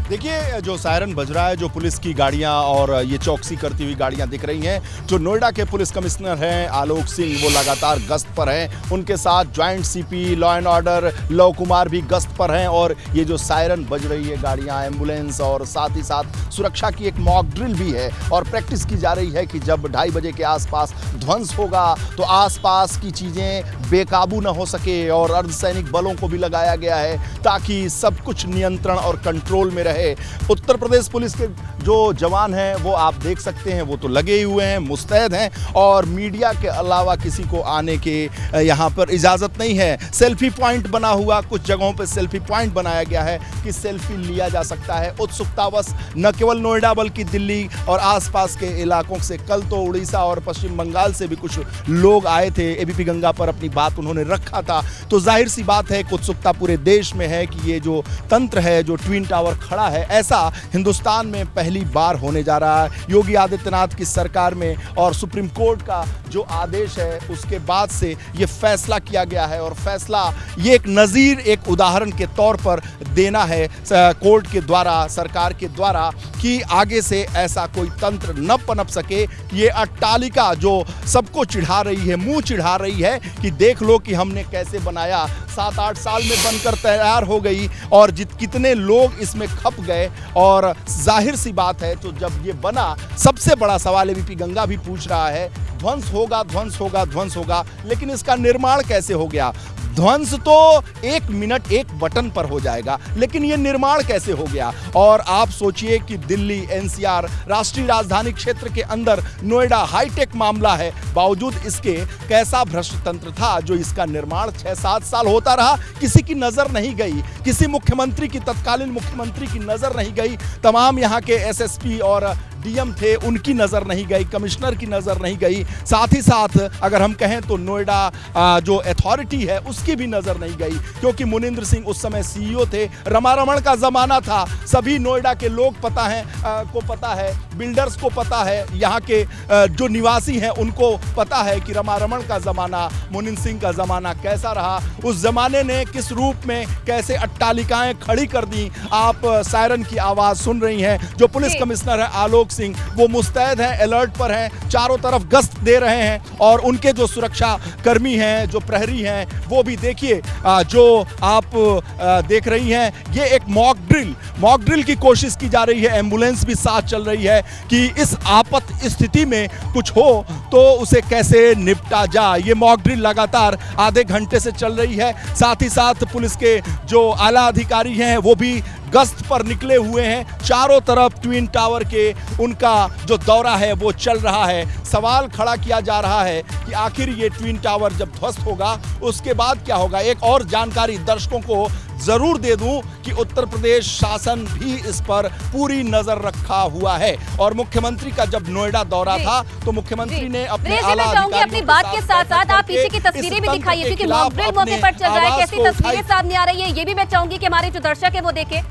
देखिए जो सायरन बज रहा है, जो पुलिस की गाड़ियां और ये चौकसी करती हुई गाड़ियां दिख रही हैं, जो नोएडा के पुलिस कमिश्नर हैं आलोक सिंह वो लगातार गश्त पर हैं, उनके साथ joint CP law and order love Kumar भी गश्त पर हैं। और ये जो सायरन बज रही है गाड़ियां, एम्बुलेंस और साथ ही साथ सुरक्षा की एक मॉक ड्रिल भी है और प्रैक्टिस की जा रही है कि जब 2:30 बजे के आसपास ध्वंस होगा तो आसपास की चीज़ें बेकाबू न हो सके। और अर्धसैनिक बलों को भी लगाया गया है ताकि सब कुछ नियंत्रण और कंट्रोल में रहे। उत्तर प्रदेश पुलिस के जो जवान हैं वो आप देख सकते हैं, वो तो लगे ही हुए हैं, मुस्तैद हैं और मीडिया के अलावा किसी को आने के यहाँ पर इजाज़त नहीं है। सेल्फी पॉइंट बना हुआ, कुछ जगहों पर सेल्फी पॉइंट बनाया गया है कि सेल्फी लिया जा सकता है। उत्सुकतावश न केवल नोएडा बल्कि दिल्ली और आसपास के इलाकों से, कल तो उड़ीसा और पश्चिम बंगाल से भी कुछ लोग आए थे, ABP गंगा पर अपनी बात उन्होंने रखा था। तो जाहिर सी बात है कि उत्सुकता पूरे देश में है कि ये जो तंत्र है, जो ट्विन टावर खड़ा है, ऐसा हिंदुस्तान में पहली बार होने जा रहा है। योगी आदित्यनाथ की सरकार में और सुप्रीम कोर्ट का जो आदेश है उसके बाद से ये फैसला किया गया है और फैसला ये एक नज़ीर, एक उदाहरण के तौर पर देना है कोर्ट के द्वारा, सरकार के द्वारा, कि आगे से ऐसा कोई तंत्र न पनप सके। ये अट्टालिका जो सबको चिढ़ा रही है, मुंह चिढ़ा रही है कि देख लो कि हमने कैसे बनाया, 7-8 साल में बनकर तैयार हो गई और कितने लोग इसमें खप गए। और जाहिर सी बात है, तो जब ये बना, सबसे बड़ा सवाल एबीपी गंगा भी पूछ रहा है, ध्वंस होगा, ध्वंस होगा, ध्वंस होगा, लेकिन इसका निर्माण कैसे हो गया? ध्वंस तो 1 मिनट 1 बटन पर हो जाएगा, लेकिन ये निर्माण कैसे हो गया? और आप सोचिए कि दिल्ली, एनसीआर, राष्ट्रीय राजधानी क्षेत्र के अंदर नोएडा हाईटेक मामला है, बावजूद इसके कैसा भ्रष्ट तंत्र था जो इसका निर्माण 6-7 साल होता रहा, किसी की नजर नहीं गई, किसी मुख्यमंत्री की, तत्कालीन मुख्यमंत्री की नजर नहीं गई, तमाम यहाँ के एसएसपी और डीएम थे उनकी नजर नहीं गई, कमिश्नर की नजर नहीं गई, साथ ही साथ अगर हम कहें तो नोएडा जो अथॉरिटी है उसकी भी नजर नहीं गई, क्योंकि मुनिंद्र सिंह उस समय सीईओ थे, रमारमण का जमाना था, सभी नोएडा के लोग पता है, बिल्डर्स को पता है, यहाँ के जो निवासी हैं उनको पता है कि रमारमण का जमाना, मुनिंद्र सिंह का जमाना कैसा रहा, उस जमाने ने किस रूप में कैसे अट्टालिकाएं खड़ी कर दी। आप सायरन की आवाज सुन रही हैं, जो पुलिस कमिश्नर है आलोक सिंह, वो मुस्तैद हैं, अलर्ट पर हैं, चारों तरफ गश्त दे रहे हैं और उनके जो सुरक्षा कर्मी हैं, जो प्रहरी हैं, वो भी देखिए जो आप देख रही हैं, ये एक मॉक ड्रिल की कोशिश की जा रही है, एम्बुलेंस भी साथ चल रही है कि इस आपात स्थिति में कुछ हो तो उसे कैसे निपटा जाए। ये मॉक ड्रिल लगातार आधे घंटे से चल रही है, साथ ही साथ पुलिस के जो आला अधिकारी हैं वो भी गश्त पर निकले हुए हैं, चारों तरफ ट्विन टावर के उनका जो दौरा है वो चल रहा है। सवाल खड़ा किया जा रहा है कि आखिर ये ट्विन टावर जब ध्वस्त होगा उसके बाद क्या होगा। एक और जानकारी दर्शकों को जरूर दे दूं कि उत्तर प्रदेश शासन भी इस पर पूरी नजर रखा हुआ है और मुख्यमंत्री का जब नोएडा दौरा था तो मुख्यमंत्री ने अपने आला अधिकारियों अपनी बात के साथ साथ आप पीछे की तस्वीरें भी दिखाइए, क्योंकि मॉक ड्रिल मौके पर चल रहा है, कैसी तस्वीरें सामने आ रही है ये भी मैं चाहूंगी कि हमारे जो दर्शक है वो देखें।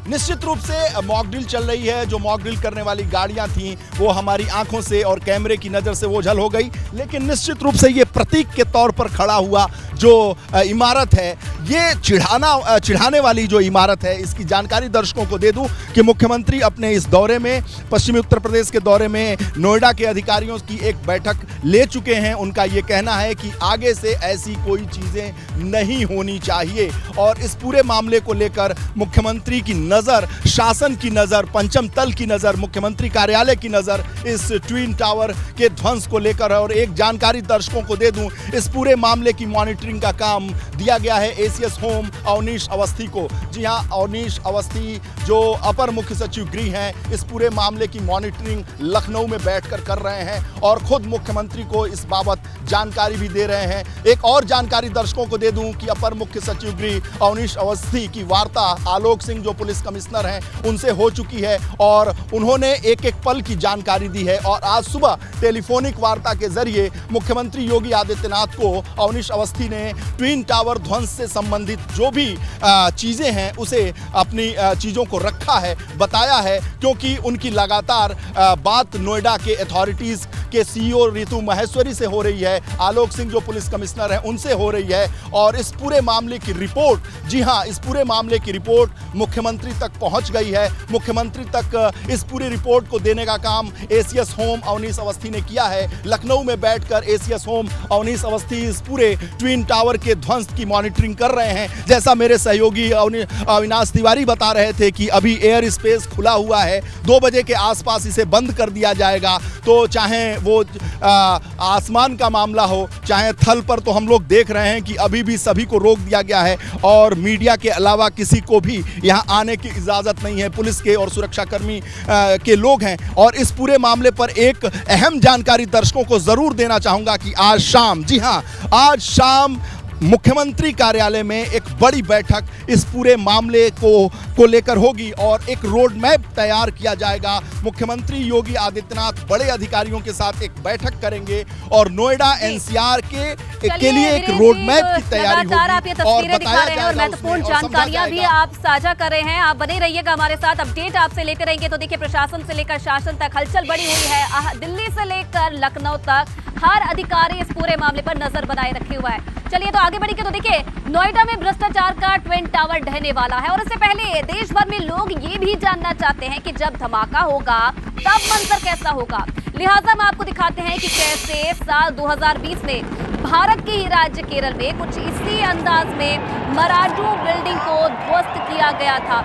निश्चित रूप से मॉक ड्रिल चल रही है, जो मॉक ड्रिल करने वाली गाड़ियां थीं वो हमारी आंखों से और कैमरे की नज़र से ओझल हो गई, लेकिन निश्चित रूप से ये प्रतीक के तौर पर खड़ा हुआ जो इमारत है, ये चिढ़ाने वाली जो इमारत है, इसकी जानकारी दर्शकों को दे दूं कि मुख्यमंत्री अपने इस दौरे में, पश्चिमी उत्तर प्रदेश के दौरे में, नोएडा के अधिकारियों की एक बैठक ले चुके हैं। उनका ये कहना है कि आगे से ऐसी कोई चीज़ें नहीं होनी चाहिए और इस पूरे मामले को लेकर मुख्यमंत्री की नज़र, शासन की नज़र, पंचम तल की नज़र, मुख्यमंत्री कार्यालय की नज़र इस ट्विन टावर के ध्वंस को लेकर। और एक जानकारी दर्शकों को दे दूं, इस पूरे मामले की मॉनिटरिंग का काम दिया गया है एसीएस होम अवनीश अवस्थी को। जी हां, अवनीश अवस्थी जो अपर मुख्य सचिव गृह हैं, इस पूरे मामले की मॉनिटरिंग लखनऊ में बैठकर कर रहे हैं और खुद मुख्यमंत्री को इस बाबत जानकारी भी दे रहे हैं। एक और जानकारी दर्शकों को दे दूं कि अपर मुख्य सचिव गृह अवनीश अवस्थी की वार्ता आलोक सिंह जो पुलिस कमिश्नर हैं उनसे हो चुकी है और उन्होंने एक एक पल की जानकारी दी है। और आज सुबह टेलीफोनिक वार्ता के जरिए मुख्यमंत्री योगी आदित्यनाथ को अवनीश अवस्थी ने ट्विन टावर ध्वंस से संबंधित जो भी चीज़ें हैं उसे अपनी चीज़ों को रखा है, बताया है, क्योंकि उनकी लगातार बात नोएडा के अथॉरिटीज़ के सीईओ रितु महेश्वरी से हो रही है, आलोक सिंह जो पुलिस कमिश्नर हैं उनसे हो रही है और इस पूरे मामले की रिपोर्ट, जी हाँ, इस पूरे मामले की रिपोर्ट मुख्यमंत्री तक पहुंच गई है। मुख्यमंत्री तक इस पूरी रिपोर्ट को देने का काम एसीएस होम अवनीश अवस्थी ने किया है। लखनऊ में बैठकर एसीएस होम अवनीश अवस्थी इस पूरे ट्विन टावर के ध्वंस की मॉनिटरिंग कर रहे हैं। जैसा मेरे सहयोगी अविनाश तिवारी बता रहे थे कि अभी एयर स्पेस खुला हुआ है, 2 बजे के आसपास इसे बंद कर दिया जाएगा। तो चाहे वो आसमान का मामला हो चाहे थल पर, तो हम लोग देख रहे हैं कि अभी भी सभी को रोक दिया गया है और मीडिया के अलावा किसी को भी यहाँ आने की इजाज़त नहीं है। पुलिस के और सुरक्षाकर्मी के लोग हैं। और इस पूरे मामले पर एक अहम जानकारी दर्शकों को ज़रूर देना चाहूँगा कि आज शाम, जी हाँ, आज शाम मुख्यमंत्री कार्यालय में एक बड़ी बैठक इस पूरे मामले को लेकर होगी और एक रोड मैप तैयार किया जाएगा। मुख्यमंत्री योगी आदित्यनाथ बड़े अधिकारियों के साथ एक बैठक करेंगे और नोएडा एनसीआर के लिए एक रोड मैप की तैयारी होगी। आप ये तस्वीरें दिखा रहे हैं और महत्वपूर्ण जानकारियां भी आप साझा कर रहे हैं। आप बने रहिएगा हमारे साथ, अपडेट आपसे लेते रहेंगे। तो देखिए, प्रशासन से लेकर शासन तक हलचल बड़ी हुई है। दिल्ली से लेकर लखनऊ तक हर अधिकारी इस पूरे मामले पर नजर बनाए रखे हुआ है। चलिए तो आगे बढ़ेंगे। तो देखिए, नोएडा में भ्रष्टाचार का ट्विन टावर ढहने वाला है और इससे पहले देश भर में लोग ये भी जानना चाहते हैं कि जब धमाका होगा तब मंजर कैसा होगा। लिहाजा हम आपको दिखाते हैं कि कैसे साल 2020 में भारत के ही राज्य केरल में कुछ इसी अंदाज में मराठू बिल्डिंग को ध्वस्त किया गया था।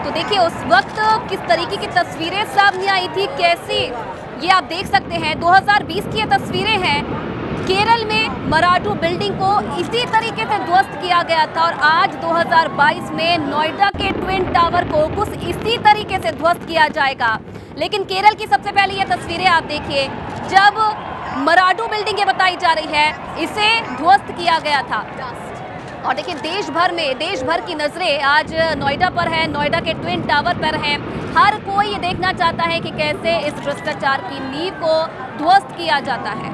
तो देखिए, उस वक्त किस तरीके की तस्वीरें सामने आई थी, कैसी, ये आप देख सकते हैं। 2020 की ये तस्वीरें हैं। केरल में मराठू बिल्डिंग को इसी तरीके से ध्वस्त किया गया था और आज 2022 में नोएडा के ट्विन टावर को कुछ इसी तरीके से ध्वस्त किया जाएगा। लेकिन केरल की सबसे पहले ये तस्वीरें आप देखिए, जब मराठू बिल्डिंग ये बताई जा रही है इसे ध्वस्त किया गया था। और देखिए, देश भर की नजरें आज नोएडा पर है, नोएडा के ट्विन टावर पर हैं। हर कोई ये देखना चाहता है कि कैसे इस भ्रष्टाचार की नींव को ध्वस्त किया जाता है।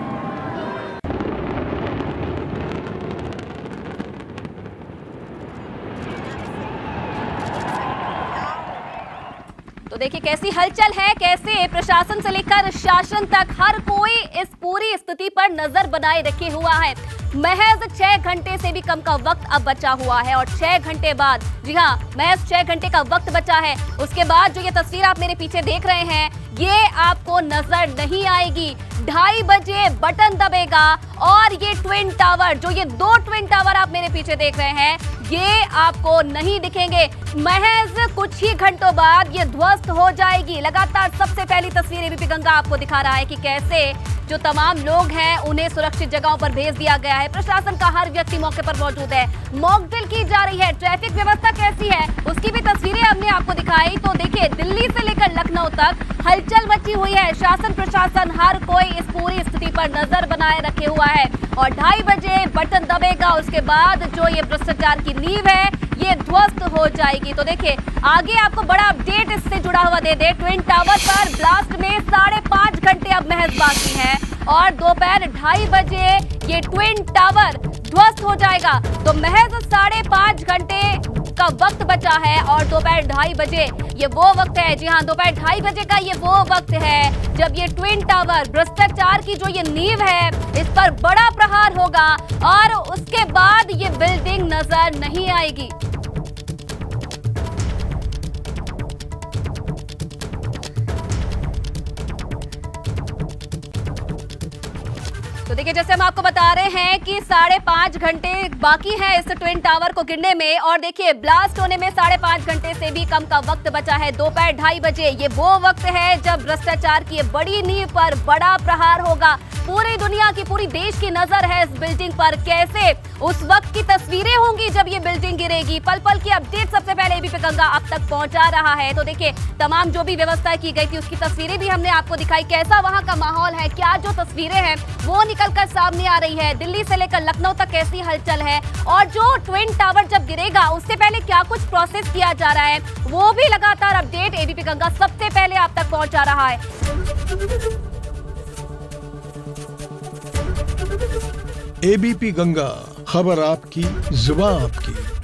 तो देखिए कैसी हलचल है, कैसे प्रशासन से लेकर शासन तक हर कोई इस पूरी स्थिति पर नजर बनाए रखे हुआ है। महज 6 घंटे से भी कम का वक्त अब बचा हुआ है और 6 घंटे बाद, जी हाँ, महज 6 घंटे का वक्त बचा है। उसके बाद जो ये तस्वीर आप मेरे पीछे देख रहे हैं, ये आपको नजर नहीं आएगी। 2:30 बजे बटन दबेगा और ये ट्विन टावर, जो ये 2 ट्विन टावर आप मेरे पीछे देख रहे हैं, ये आपको नहीं दिखेंगे। महज कुछ ही घंटों बाद ये ध्वस्त हो जाएगी। लगातार सबसे पहली तस्वीर एबीपी गंगा आपको दिखा रहा है कि कैसे जो तमाम लोग हैं उन्हें सुरक्षित जगहों पर भेज दिया गया है। प्रशासन का हर व्यक्ति मौके पर मौजूद है। मॉक ड्रिल की जा रही है। ट्रैफिक व्यवस्था कैसी है उसकी भी तस्वीरें हमने आपको दिखाई। तो देखिए, दिल्ली से लेकर लखनऊ तक हलचल मची हुई है। शासन प्रशासन हर कोई इस पूरी स्थिति पर नजर बनाए रखे हुआ है और 2:30 बजे बटन दबेगा। उसके बाद जो ये भ्रष्टाचार की नींव है ये ध्वस्त हो जाएगी। तो देखिए, आगे आपको बड़ा अपडेट इससे जुड़ा हुआ दे दे। ट्विन टावर पर ब्लास्ट में 5.5 घंटे अब महज बाकी हैं और दोपहर 2:30 बजे ये ट्विन टावर ध्वस्त हो जाएगा। तो महज 5.5 घंटे का वक्त बचा है और दोपहर 2:30 बजे ये वो वक्त है, जी हाँ, दोपहर 2:30 बजे का ये वो वक्त है जब ये ट्विन टावर, भ्रष्टाचार की जो ये नींव है, इस पर बड़ा प्रहार होगा और उसके बाद ये बिल्डिंग नजर नहीं आएगी। तो देखिए, जैसे हम आपको बता रहे हैं कि 5.5 घंटे बाकी है इस ट्विन टावर को गिरने में और देखिए, ब्लास्ट होने में 5.5 घंटे से भी कम का वक्त बचा है। दोपहर 2:30 बजे ये वो वक्त है जब भ्रष्टाचार की बड़ी नींव पर बड़ा प्रहार होगा। पूरी दुनिया की, पूरी देश की नजर है इस बिल्डिंग पर। कैसे उस वक्त की तस्वीरें होंगी जब ये बिल्डिंग गिरेगी। पल पल की अपडेट सबसे पहले एबीपी गंगा आप तक पहुंचा रहा है। तो देखिए, तमाम जो भी व्यवस्था की गई थी उसकी तस्वीरें भी हमने आपको दिखाई। कैसा वहां का माहौल है, क्या जो तस्वीरें हैं वो निकलकर सामने आ रही है। दिल्ली से लेकर लखनऊ तक कैसी हलचल है और जो ट्विन टावर जब गिरेगा उससे पहले क्या कुछ प्रोसेस किया जा रहा है, वो भी लगातार अपडेट एबीपी गंगा सबसे पहले आप तक पहुंचा रहा है। एबीपी गंगा, खबर आपकी, जुबान आपकी।